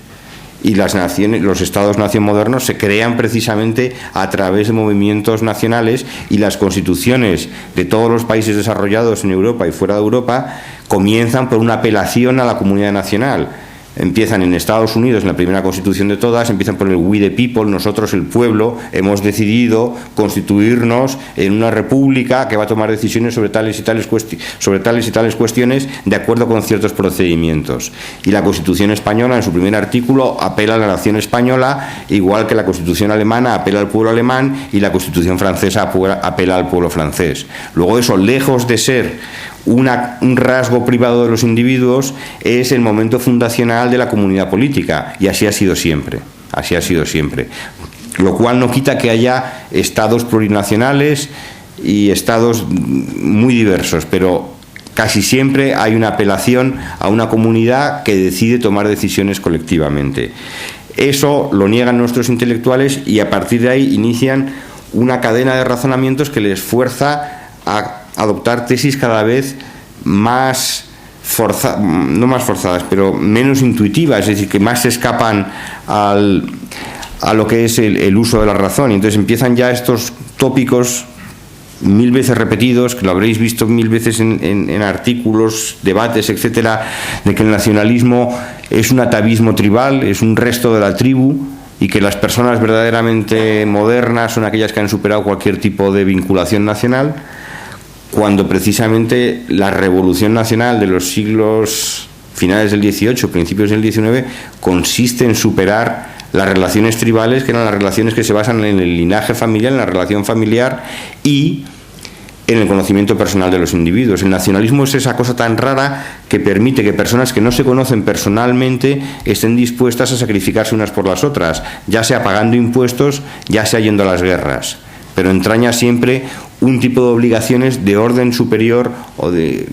Y las naciones, los estados-nación modernos se crean precisamente a través de movimientos nacionales, y las constituciones de todos los países desarrollados en Europa y fuera de Europa comienzan por una apelación a la comunidad nacional. Empiezan en Estados Unidos, en la primera constitución de todas, empiezan por el we the people, nosotros el pueblo, hemos decidido constituirnos en una república que va a tomar decisiones sobre tales y tales cuestiones de acuerdo con ciertos procedimientos. Y la Constitución española, en su primer artículo, apela a la nación española, igual que la Constitución alemana apela al pueblo alemán y la Constitución francesa apela al pueblo francés. Luego eso, lejos de ser un rasgo privado de los individuos, es el momento fundacional de la comunidad política, y así ha sido siempre, lo cual no quita que haya estados plurinacionales y estados muy diversos, pero casi siempre hay una apelación a una comunidad que decide tomar decisiones colectivamente. Eso lo niegan nuestros intelectuales, y a partir de ahí inician una cadena de razonamientos que les fuerza a adoptar tesis cada vez más no más forzadas, pero menos intuitivas, es decir, que más se escapan a lo que es el uso de la razón. Y entonces empiezan ya estos tópicos mil veces repetidos, que lo habréis visto mil veces en artículos, debates, etcétera, de que el nacionalismo es un atavismo tribal, es un resto de la tribu, y que las personas verdaderamente modernas son aquellas que han superado cualquier tipo de vinculación nacional, cuando precisamente la revolución nacional de los siglos finales del XVIII, principios del XIX, consiste en superar las relaciones tribales, que eran las relaciones que se basan en el linaje familiar, en la relación familiar y en el conocimiento personal de los individuos. El nacionalismo es esa cosa tan rara que permite que personas que no se conocen personalmente estén dispuestas a sacrificarse unas por las otras, ya sea pagando impuestos, ya sea yendo a las guerras, pero entraña siempre un tipo de obligaciones de orden superior o de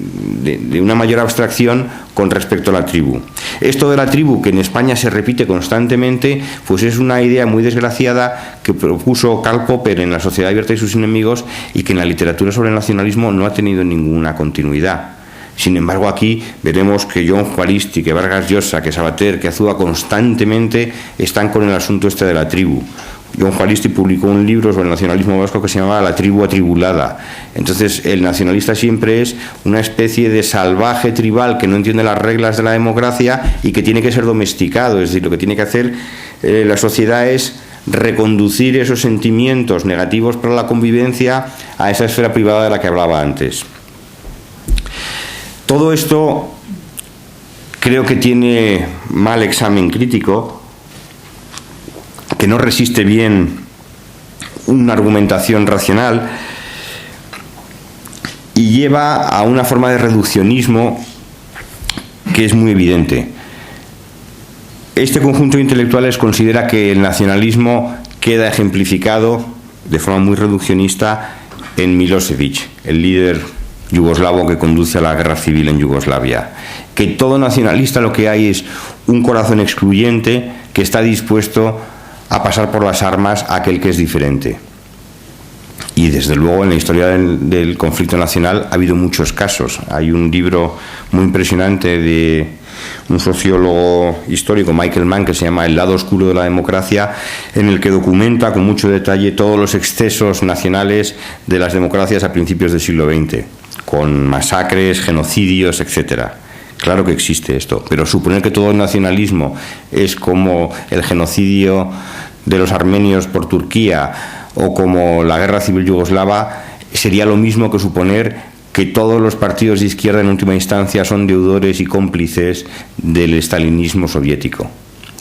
una mayor abstracción con respecto a la tribu. Esto de la tribu, que en España se repite constantemente, pues es una idea muy desgraciada que propuso Karl Popper en La Sociedad Abierta y sus enemigos, y que en la literatura sobre el nacionalismo no ha tenido ninguna continuidad. Sin embargo, aquí veremos que John Juaristi, que Vargas Llosa, que Savater, que Azúa constantemente están con el asunto este de la tribu. John Juaristi publicó un libro sobre el nacionalismo vasco que se llamaba La tribu atribulada. Entonces, el nacionalista siempre es una especie de salvaje tribal que no entiende las reglas de la democracia y que tiene que ser domesticado. Es decir, lo que tiene que hacer la sociedad es reconducir esos sentimientos negativos para la convivencia a esa esfera privada de la que hablaba antes. Todo esto creo que tiene mal examen crítico, que no resiste bien una argumentación racional y lleva a una forma de reduccionismo que es muy evidente. Este conjunto de intelectuales considera que el nacionalismo queda ejemplificado de forma muy reduccionista en Milosevic, el líder yugoslavo que conduce a la guerra civil en Yugoslavia. Que todo nacionalista lo que hay es un corazón excluyente que está dispuesto a pasar por las armas a aquel que es diferente. Y desde luego en la historia del conflicto nacional ha habido muchos casos. Hay un libro muy impresionante de un sociólogo histórico, Michael Mann, que se llama El lado oscuro de la democracia, en el que documenta con mucho detalle todos los excesos nacionales de las democracias a principios del siglo XX, con masacres, genocidios, etcétera. Claro que existe esto, pero suponer que todo el nacionalismo es como el genocidio de los armenios por Turquía o como la guerra civil yugoslava sería lo mismo que suponer que todos los partidos de izquierda en última instancia son deudores y cómplices del estalinismo soviético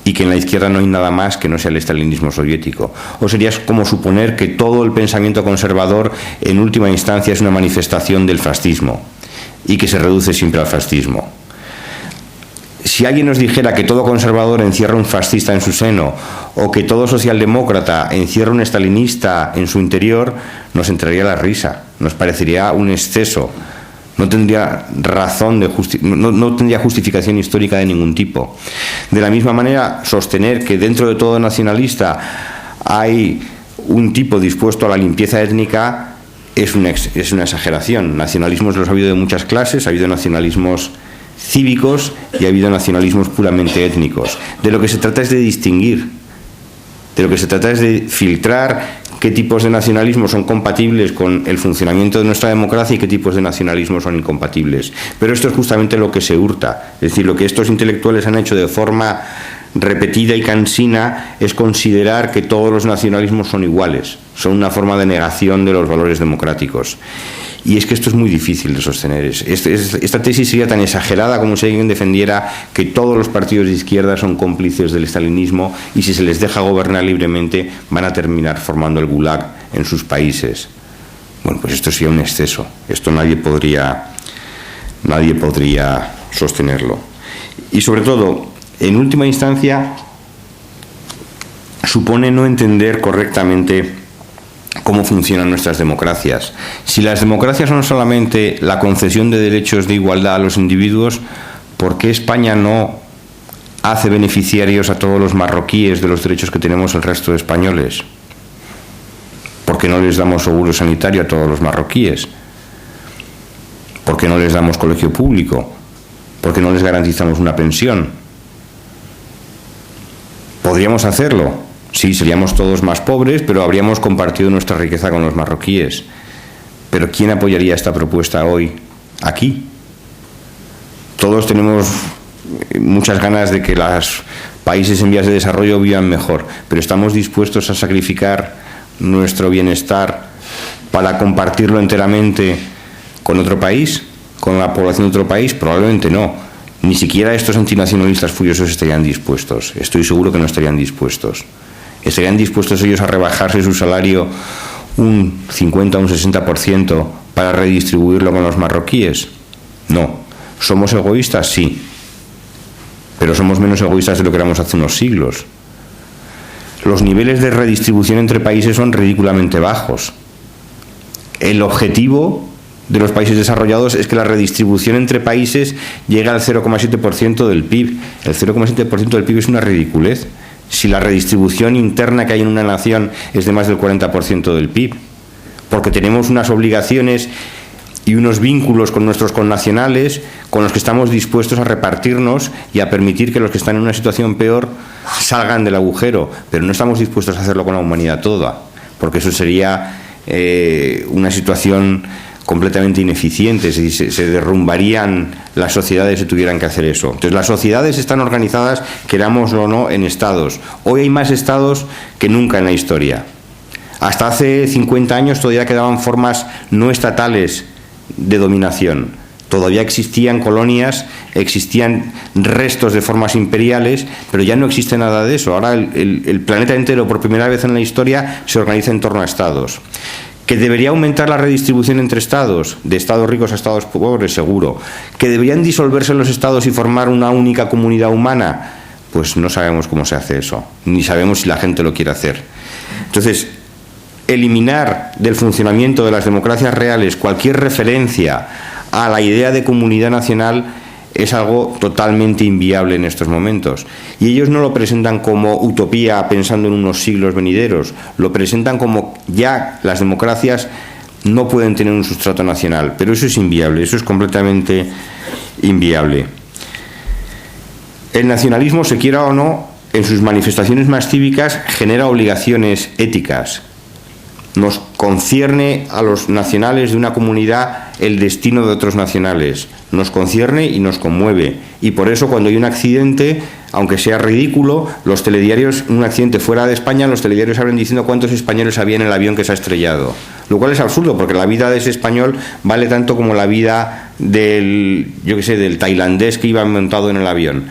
y que en la izquierda no hay nada más que no sea el estalinismo soviético. O sería como suponer que todo el pensamiento conservador en última instancia es una manifestación del fascismo y que se reduce siempre al fascismo. Si alguien nos dijera que todo conservador encierra un fascista en su seno o que todo socialdemócrata encierra un estalinista en su interior, nos entraría la risa, nos parecería un exceso, no tendría razón no tendría justificación histórica de ningún tipo. De la misma manera, sostener que dentro de todo nacionalista hay un tipo dispuesto a la limpieza étnica es una exageración. Nacionalismos los ha habido de muchas clases, ha habido nacionalismos cívicos y ha habido nacionalismos puramente étnicos. De lo que se trata es de distinguir, de lo que se trata es de filtrar qué tipos de nacionalismo son compatibles con el funcionamiento de nuestra democracia y qué tipos de nacionalismo son incompatibles. Pero esto es justamente lo que se hurta. Es decir, lo que estos intelectuales han hecho de forma repetida y cansina es considerar que todos los nacionalismos son iguales, son una forma de negación de los valores democráticos. Y es que esto es muy difícil de sostener. Esta tesis sería tan exagerada como si alguien defendiera que todos los partidos de izquierda son cómplices del estalinismo y si se les deja gobernar libremente van a terminar formando el gulag en sus países. Bueno, pues esto sería un exceso. Esto nadie podría sostenerlo. Y sobre todo, en última instancia, supone no entender correctamente cómo funcionan nuestras democracias. Si las democracias son solamente la concesión de derechos de igualdad a los individuos, ¿por qué España no hace beneficiarios a todos los marroquíes de los derechos que tenemos el resto de españoles? ¿Por qué no les damos seguro sanitario a todos los marroquíes? ¿Por qué no les damos colegio público? ¿Por qué no les garantizamos una pensión? ¿Podríamos hacerlo? Sí, seríamos todos más pobres, pero habríamos compartido nuestra riqueza con los marroquíes. Pero ¿quién apoyaría esta propuesta hoy aquí? Todos tenemos muchas ganas de que los países en vías de desarrollo vivan mejor, pero ¿estamos dispuestos a sacrificar nuestro bienestar para compartirlo enteramente con otro país, con la población de otro país? Probablemente no. Ni siquiera estos antinacionalistas furiosos estarían dispuestos. Estoy seguro que no estarían dispuestos. ¿Estarían dispuestos ellos a rebajarse su salario un 50 o un 60% para redistribuirlo con los marroquíes? No. ¿Somos egoístas? Sí. Pero somos menos egoístas de lo que éramos hace unos siglos. Los niveles de redistribución entre países son ridículamente bajos. El objetivo de los países desarrollados es que la redistribución entre países llegue al 0,7% del PIB. El 0,7% del PIB es una ridiculez. Si la redistribución interna que hay en una nación es de más del 40% del PIB, porque tenemos unas obligaciones y unos vínculos con nuestros connacionales con los que estamos dispuestos a repartirnos y a permitir que los que están en una situación peor salgan del agujero, pero no estamos dispuestos a hacerlo con la humanidad toda, porque eso sería una situación completamente ineficiente, se derrumbarían las sociedades si tuvieran que hacer eso. Entonces las sociedades están organizadas, querámoslo o no, en estados. Hoy hay más estados que nunca en la historia. Hasta hace 50 años todavía quedaban formas no estatales de dominación. Todavía existían colonias, existían restos de formas imperiales, pero ya no existe nada de eso. Ahora el planeta entero, por primera vez en la historia, se organiza en torno a estados. ¿Que debería aumentar la redistribución entre estados, de estados ricos a estados pobres? Seguro. ¿Que deberían disolverse los estados y formar una única comunidad humana? Pues no sabemos cómo se hace eso, ni sabemos si la gente lo quiere hacer. Entonces, eliminar del funcionamiento de las democracias reales cualquier referencia a la idea de comunidad nacional es algo totalmente inviable en estos momentos. Y ellos no lo presentan como utopía pensando en unos siglos venideros, lo presentan como ya las democracias no pueden tener un sustrato nacional, pero eso es inviable, eso es completamente inviable. El nacionalismo, se quiera o no, en sus manifestaciones más cívicas genera obligaciones éticas. Nos concierne a los nacionales de una comunidad el destino de otros nacionales. Nos concierne y nos conmueve. Y por eso cuando hay un accidente, aunque sea ridículo, los telediarios, un accidente fuera de España, los telediarios hablan diciendo cuántos españoles había en el avión que se ha estrellado. Lo cual es absurdo, porque la vida de ese español vale tanto como la vida del, del tailandés que iba montado en el avión.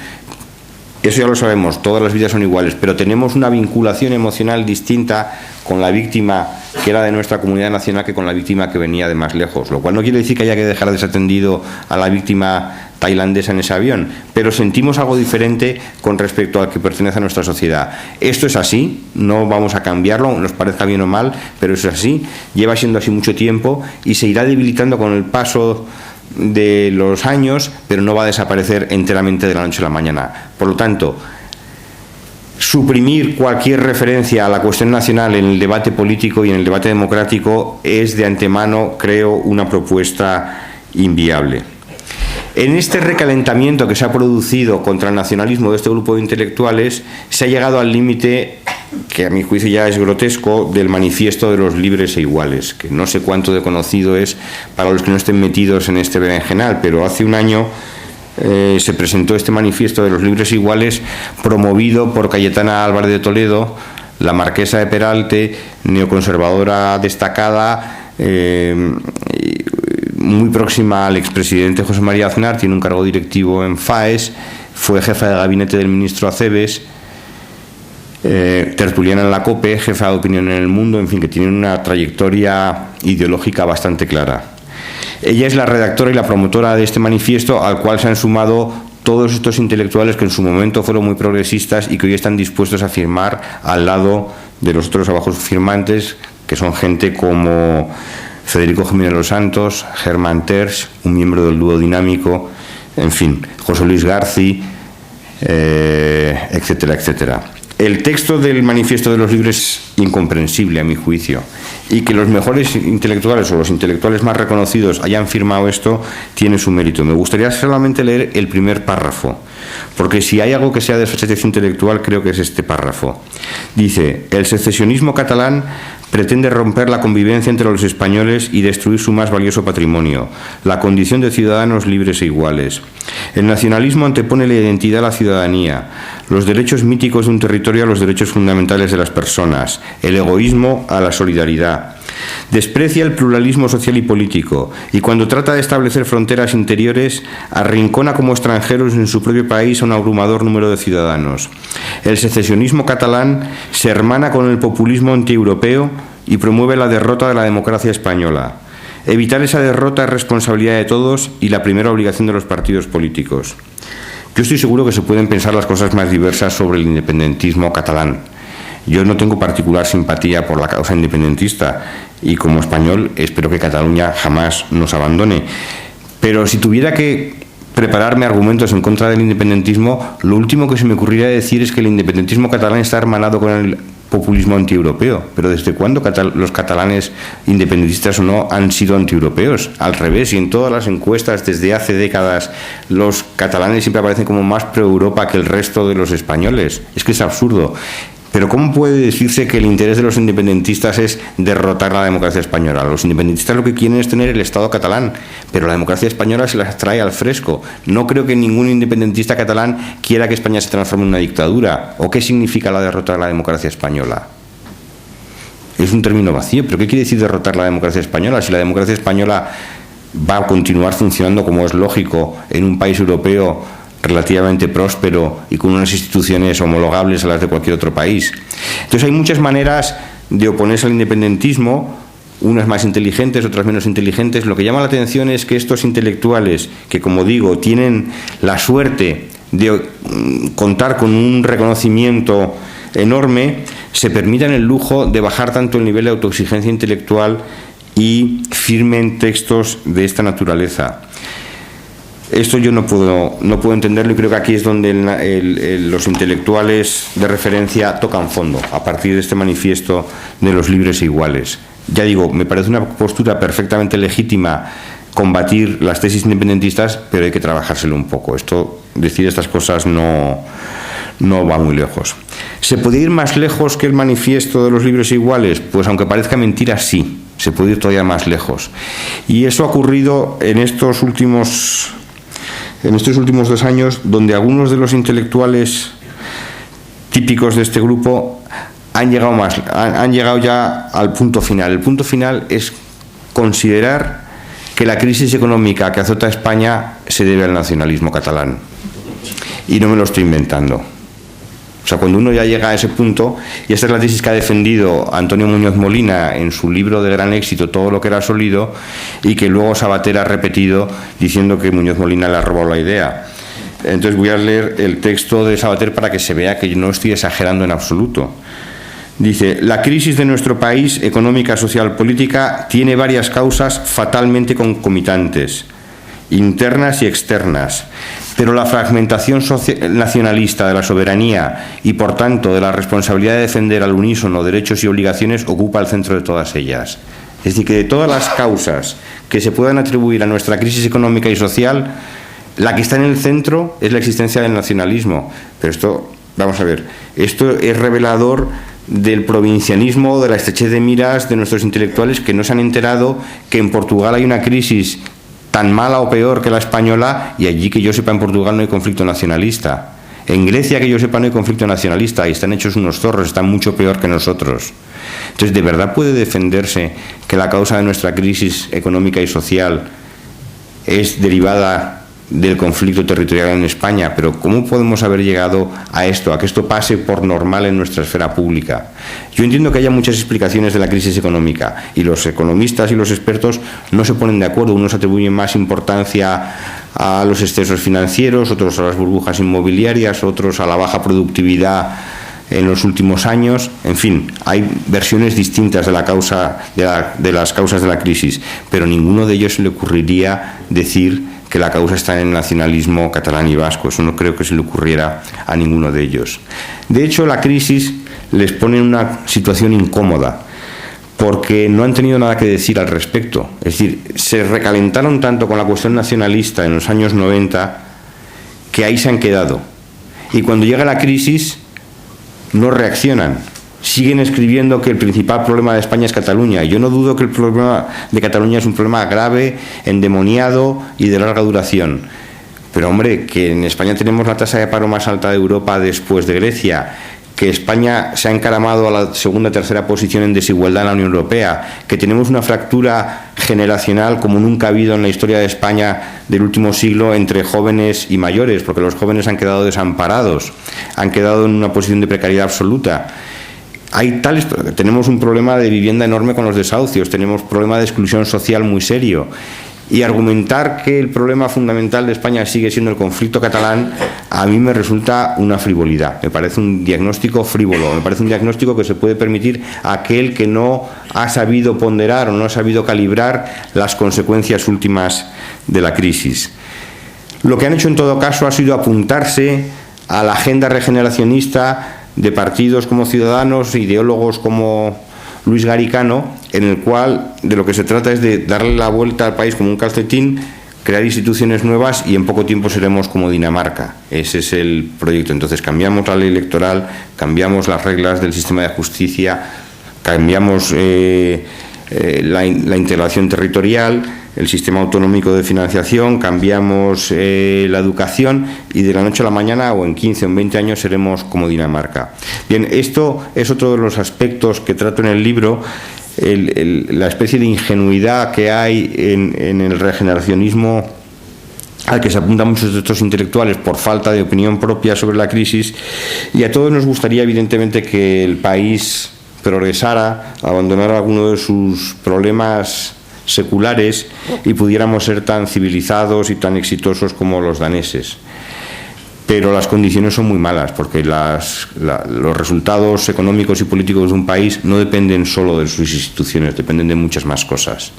Eso ya lo sabemos, todas las vidas son iguales, pero tenemos una vinculación emocional distinta con la víctima que era de nuestra comunidad nacional que con la víctima que venía de más lejos, lo cual no quiere decir que haya que dejar desatendido a la víctima tailandesa en ese avión, pero sentimos algo diferente con respecto al que pertenece a nuestra sociedad. Esto es así, no vamos a cambiarlo, nos parezca bien o mal, pero eso es así, lleva siendo así mucho tiempo y se irá debilitando con el paso de los años, pero no va a desaparecer enteramente de la noche a la mañana. Por lo tanto, suprimir cualquier referencia a la cuestión nacional en el debate político y en el debate democrático es de antemano, creo, una propuesta inviable. En este recalentamiento que se ha producido contra el nacionalismo de este grupo de intelectuales, se ha llegado al límite, que a mi juicio ya es grotesco, del manifiesto de los libres e iguales, que no sé cuánto de conocido es para los que no estén metidos en este berenjenal, pero hace un año se presentó este manifiesto de los libres e iguales promovido por Cayetana Álvarez de Toledo, la marquesa de Peralte, neoconservadora destacada, muy próxima al expresidente José María Aznar, tiene un cargo directivo en FAES, fue jefa de gabinete del ministro Acebes, tertuliana en la COPE, jefa de opinión en El Mundo, en fin, que tiene una trayectoria ideológica bastante clara. Ella es la redactora y la promotora de este manifiesto, al cual se han sumado todos estos intelectuales que en su momento fueron muy progresistas y que hoy están dispuestos a firmar al lado de los otros abajo firmantes, que son gente como Federico Jiménez Los Santos, Germán Terç, un miembro del dúo dinámico, en fin, José Luis García, etcétera, etcétera. El texto del manifiesto de los libres es incomprensible a mi juicio, y que los mejores intelectuales o los intelectuales más reconocidos hayan firmado esto tiene su mérito. Me gustaría solamente leer el primer párrafo, porque si hay algo que sea desfachatez intelectual creo que es este párrafo. Dice: el secesionismo catalán pretende romper la convivencia entre los españoles y destruir su más valioso patrimonio, la condición de ciudadanos libres e iguales. El nacionalismo antepone la identidad a la ciudadanía, los derechos míticos de un territorio a los derechos fundamentales de las personas, el egoísmo a la solidaridad. Desprecia el pluralismo social y político, y cuando trata de establecer fronteras interiores, arrincona como extranjeros en su propio país a un abrumador número de ciudadanos. El secesionismo catalán se hermana con el populismo antieuropeo y promueve la derrota de la democracia española. Evitar esa derrota es responsabilidad de todos y la primera obligación de los partidos políticos. Yo estoy seguro que se pueden pensar las cosas más diversas sobre el independentismo catalán. Yo no tengo particular simpatía por la causa independentista y como español espero que Cataluña jamás nos abandone. Pero si tuviera que prepararme argumentos en contra del independentismo, lo último que se me ocurriría decir es que el independentismo catalán está hermanado con el populismo antieuropeo. Pero ¿desde cuándo los catalanes, independentistas o no, han sido antieuropeos? Al revés, y en todas las encuestas desde hace décadas los catalanes siempre aparecen como más pro-Europa que el resto de los españoles. Es que es absurdo. Pero ¿cómo puede decirse que el interés de los independentistas es derrotar a la democracia española? Los independentistas lo que quieren es tener el Estado catalán, pero la democracia española se las trae al fresco. No creo que ningún independentista catalán quiera que España se transforme en una dictadura. ¿O qué significa la derrota de la democracia española? Es un término vacío, pero ¿qué quiere decir derrotar la democracia española? Si la democracia española va a continuar funcionando como es lógico en un país europeo relativamente próspero y con unas instituciones homologables a las de cualquier otro país. Entonces hay muchas maneras de oponerse al independentismo, unas más inteligentes, otras menos inteligentes. Lo que llama la atención es que estos intelectuales, que como digo, tienen la suerte de contar con un reconocimiento enorme, se permitan el lujo de bajar tanto el nivel de autoexigencia intelectual y firmen textos de esta naturaleza. Esto yo no puedo entenderlo, y creo que aquí es donde los intelectuales de referencia tocan fondo, a partir de este manifiesto de los libres e iguales. Ya digo, me parece una postura perfectamente legítima combatir las tesis independentistas, pero hay que trabajárselo un poco. Decir estas cosas no va muy lejos. ¿Se puede ir más lejos que el manifiesto de los libres e iguales? Pues aunque parezca mentira, sí, se puede ir todavía más lejos. Y eso ha ocurrido en estos últimos 2 años, donde algunos de los intelectuales típicos de este grupo han llegado ya al punto final. El punto final es considerar que la crisis económica que azota a España se debe al nacionalismo catalán. Y no me lo estoy inventando. O sea, cuando uno ya llega a ese punto, y esta es la tesis que ha defendido Antonio Muñoz Molina en su libro de gran éxito, Todo lo que era sólido, y que luego Sabater ha repetido diciendo que Muñoz Molina le ha robado la idea. Entonces voy a leer el texto de Sabater para que se vea que yo no estoy exagerando en absoluto. Dice: la crisis de nuestro país, económica, social, política, tiene varias causas fatalmente concomitantes, internas y externas, pero la fragmentación nacionalista de la soberanía y, por tanto, de la responsabilidad de defender al unísono derechos y obligaciones ocupa el centro de todas ellas. Es decir, que de todas las causas que se puedan atribuir a nuestra crisis económica y social, la que está en el centro es la existencia del nacionalismo. Pero esto, vamos a ver, esto es revelador del provincianismo, de la estrechez de miras de nuestros intelectuales, que no se han enterado que en Portugal hay una crisis tan mala o peor que la española, y allí, que yo sepa, en Portugal no hay conflicto nacionalista. En Grecia, que yo sepa, no hay conflicto nacionalista, y están hechos unos zorros, están mucho peor que nosotros. Entonces, ¿de verdad puede defenderse que la causa de nuestra crisis económica y social es derivada del conflicto territorial en España? Pero ¿cómo podemos haber llegado a esto, a que esto pase por normal en nuestra esfera pública? Yo entiendo que haya muchas explicaciones de la crisis económica, y los economistas y los expertos no se ponen de acuerdo. Unos atribuyen más importancia a los excesos financieros, otros a las burbujas inmobiliarias, otros a la baja productividad en los últimos años. En fin, hay versiones distintas de la causa de las causas de la crisis, pero ninguno de ellos se le ocurriría decir que la causa está en el nacionalismo catalán y vasco. Eso no creo que se le ocurriera a ninguno de ellos. De hecho, la crisis les pone en una situación incómoda, porque no han tenido nada que decir al respecto. Es decir, se recalentaron tanto con la cuestión nacionalista en los años 90 que ahí se han quedado. Y cuando llega la crisis no reaccionan. Siguen escribiendo que el principal problema de España es Cataluña. Yo no dudo que el problema de Cataluña es un problema grave, endemoniado y de larga duración. Pero, hombre, que en España tenemos la tasa de paro más alta de Europa después de Grecia, que España se ha encaramado a la segunda o tercera posición en desigualdad en la Unión Europea, que tenemos una fractura generacional como nunca ha habido en la historia de España del último siglo entre jóvenes y mayores, porque los jóvenes han quedado desamparados, han quedado en una posición de precariedad absoluta. Tenemos un problema de vivienda enorme con los desahucios, tenemos un problema de exclusión social muy serio, y argumentar que el problema fundamental de España sigue siendo el conflicto catalán, a mí me resulta una frivolidad. Me parece un diagnóstico frívolo, me parece un diagnóstico que se puede permitir a aquel que no ha sabido ponderar o no ha sabido calibrar las consecuencias últimas de la crisis. Lo que han hecho en todo caso ha sido apuntarse a la agenda regeneracionista de partidos como Ciudadanos, ideólogos como Luis Garicano, en el cual de lo que se trata es de darle la vuelta al país como un calcetín, crear instituciones nuevas y en poco tiempo seremos como Dinamarca. Ese es el proyecto. Entonces cambiamos la ley electoral, cambiamos las reglas del sistema de justicia, cambiamos la integración territorial, el sistema autonómico de financiación, cambiamos la educación y de la noche a la mañana o en 15 o en 20 años seremos como Dinamarca. Bien, esto es otro de los aspectos que trato en el libro, la especie de ingenuidad que hay en el regeneracionismo al que se apuntan muchos de estos intelectuales por falta de opinión propia sobre la crisis, y a todos nos gustaría evidentemente que el país progresara, abandonara alguno de sus problemas seculares y pudiéramos ser tan civilizados y tan exitosos como los daneses. Pero las condiciones son muy malas, porque los resultados económicos y políticos de un país no dependen solo de sus instituciones, dependen de muchas más cosas.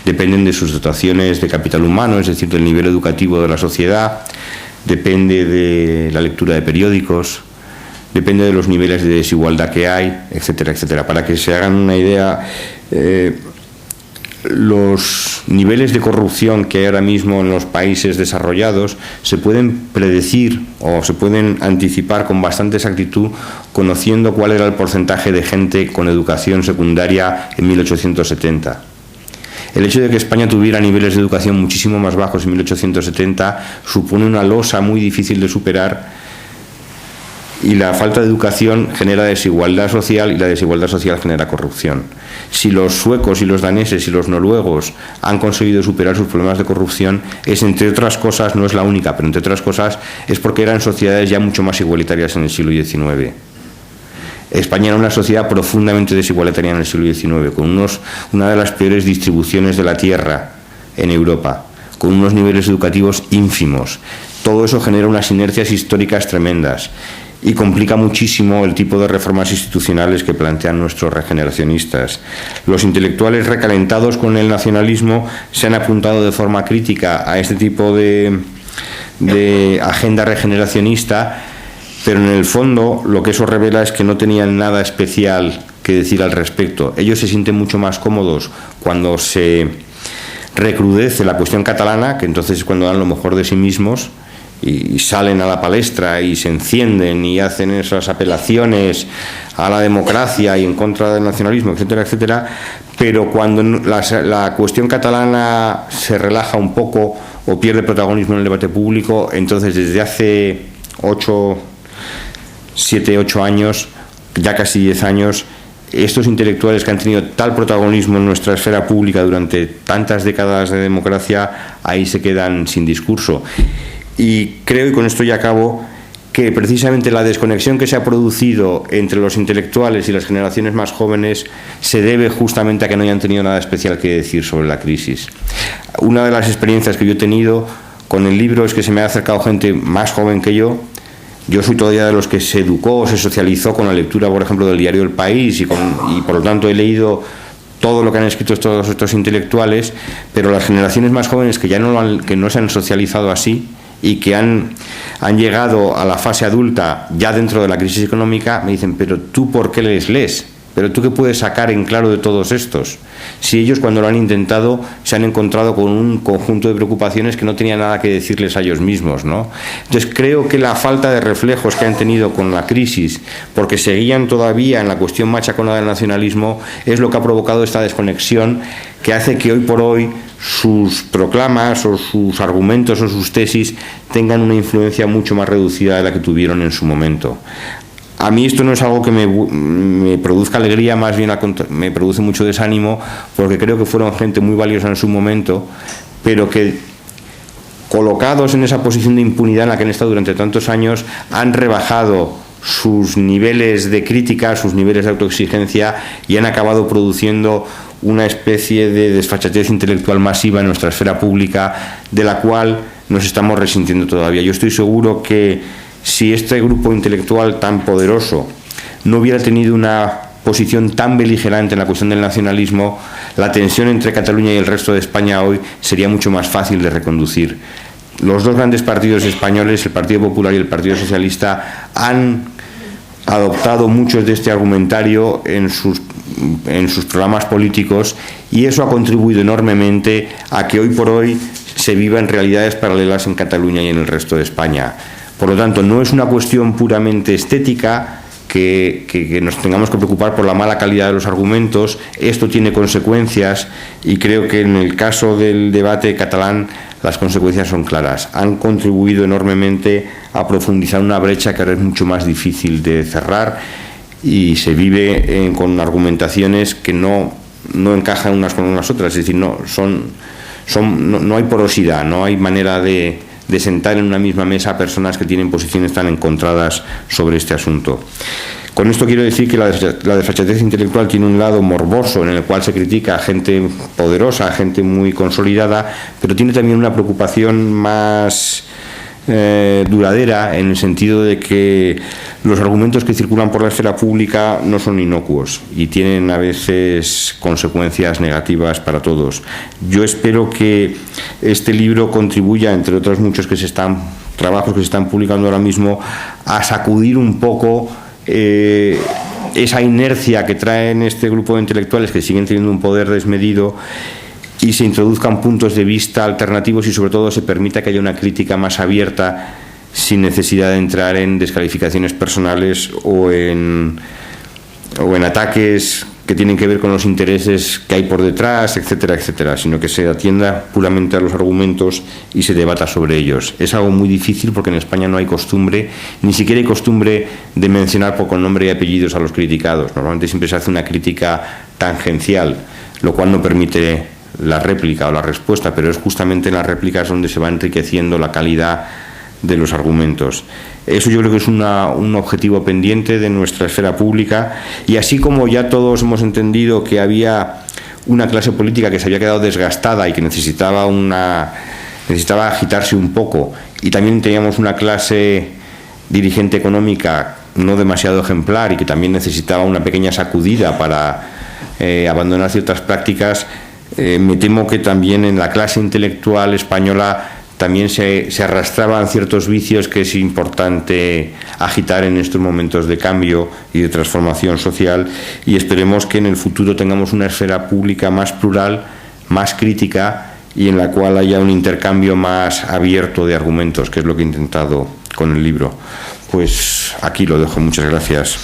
Dependen de sus dotaciones de capital humano, es decir, del nivel educativo de la sociedad, depende de la lectura de periódicos, depende de los niveles de desigualdad que hay, etcétera, etcétera. Para que se hagan una idea, los niveles de corrupción que hay ahora mismo en los países desarrollados se pueden predecir o se pueden anticipar con bastante exactitud conociendo cuál era el porcentaje de gente con educación secundaria en 1870. El hecho de que España tuviera niveles de educación muchísimo más bajos en 1870 supone una losa muy difícil de superar, y la falta de educación genera desigualdad social y la desigualdad social genera corrupción. Si los suecos y los daneses y los noruegos han conseguido superar sus problemas de corrupción, es, entre otras cosas, no es la única, pero entre otras cosas es porque eran sociedades ya mucho más igualitarias en el siglo XIX. España era una sociedad profundamente desigualitaria en el siglo XIX, con una de las peores distribuciones de la tierra en Europa, con unos niveles educativos ínfimos. Todo eso genera unas inercias históricas tremendas y complica muchísimo el tipo de reformas institucionales que plantean nuestros regeneracionistas. Los intelectuales recalentados con el nacionalismo se han apuntado de forma crítica a este tipo de agenda regeneracionista, pero en el fondo lo que eso revela es que no tenían nada especial que decir al respecto. Ellos se sienten mucho más cómodos cuando se recrudece la cuestión catalana, que entonces es cuando dan lo mejor de sí mismos y salen a la palestra y se encienden y hacen esas apelaciones a la democracia y en contra del nacionalismo, etcétera, etcétera. Pero cuando la cuestión catalana se relaja un poco o pierde protagonismo en el debate público, entonces desde hace 7, 8 años, ya casi 10 años, estos intelectuales que han tenido tal protagonismo en nuestra esfera pública durante tantas décadas de democracia, ahí se quedan sin discurso. Y creo, y con esto ya acabo, que precisamente la desconexión que se ha producido entre los intelectuales y las generaciones más jóvenes se debe justamente a que no hayan tenido nada especial que decir sobre la crisis. Una de las experiencias que yo he tenido con el libro es que se me ha acercado gente más joven que yo. Yo soy todavía de los que se educó, se socializó con la lectura, por ejemplo, del diario El País y por lo tanto he leído todo lo que han escrito todos estos intelectuales, pero las generaciones más jóvenes que no se han socializado así y que han llegado a la fase adulta ya dentro de la crisis económica, me dicen, pero tú ¿por qué les lees? ¿Pero tú qué puedes sacar en claro de todos estos? Si ellos cuando lo han intentado se han encontrado con un conjunto de preocupaciones que no tenían nada que decirles a ellos mismos, ¿no? Entonces creo que la falta de reflejos que han tenido con la crisis, porque seguían todavía en la cuestión machacona del nacionalismo, es lo que ha provocado esta desconexión que hace que hoy por hoy sus proclamas o sus argumentos o sus tesis tengan una influencia mucho más reducida de la que tuvieron en su momento. A mí esto no es algo que me produzca alegría, más bien me produce mucho desánimo, porque creo que fueron gente muy valiosa en su momento, pero que colocados en esa posición de impunidad en la que han estado durante tantos años, han rebajado sus niveles de crítica, sus niveles de autoexigencia y han acabado produciendo una especie de desfachatez intelectual masiva en nuestra esfera pública, de la cual nos estamos resintiendo todavía. Yo estoy seguro que si este grupo intelectual tan poderoso no hubiera tenido una posición tan beligerante en la cuestión del nacionalismo, la tensión entre Cataluña y el resto de España hoy sería mucho más fácil de reconducir. Los dos grandes partidos españoles, el Partido Popular y el Partido Socialista, han adoptado muchos de este argumentario en sus programas políticos, y eso ha contribuido enormemente a que hoy por hoy se viva en realidades paralelas en Cataluña y en el resto de España. Por lo tanto, no es una cuestión puramente estética que nos tengamos que preocupar por la mala calidad de los argumentos. Esto tiene consecuencias, y creo que en el caso del debate catalán las consecuencias son claras. Han contribuido enormemente a profundizar una brecha que ahora es mucho más difícil de cerrar, y se vive con argumentaciones que no encajan unas con las otras. Es decir, no hay porosidad, no hay manera de sentar en una misma mesa a personas que tienen posiciones tan encontradas sobre este asunto. Con esto quiero decir que la desfachatez intelectual tiene un lado morboso, en el cual se critica a gente poderosa, a gente muy consolidada, pero tiene también una preocupación más duradera, en el sentido de que los argumentos que circulan por la esfera pública no son inocuos y tienen a veces consecuencias negativas para todos. Yo espero que este libro contribuya, entre otros muchos trabajos que se están publicando ahora mismo, a sacudir un poco esa inercia que traen este grupo de intelectuales, que siguen teniendo un poder desmedido, y se introduzcan puntos de vista alternativos, y sobre todo se permita que haya una crítica más abierta, sin necesidad de entrar en descalificaciones personales o en ataques que tienen que ver con los intereses que hay por detrás, etcétera, etcétera, sino que se atienda puramente a los argumentos y se debata sobre ellos. Es algo muy difícil porque en España no hay costumbre, ni siquiera hay costumbre de mencionar con nombre y apellidos a los criticados. Normalmente siempre se hace una crítica tangencial, lo cual no permite la réplica o la respuesta, pero es justamente en las réplicas donde se va enriqueciendo la calidad de los argumentos. Eso yo creo que es un objetivo pendiente de nuestra esfera pública, y así como ya todos hemos entendido que había una clase política que se había quedado desgastada y que necesitaba agitarse un poco, y también teníamos una clase dirigente económica no demasiado ejemplar y que también necesitaba una pequeña sacudida para abandonar ciertas prácticas, me temo que también en la clase intelectual española también se arrastraban ciertos vicios que es importante agitar en estos momentos de cambio y de transformación social, y esperemos que en el futuro tengamos una esfera pública más plural, más crítica, y en la cual haya un intercambio más abierto de argumentos, que es lo que he intentado con el libro. Pues aquí lo dejo. Muchas gracias.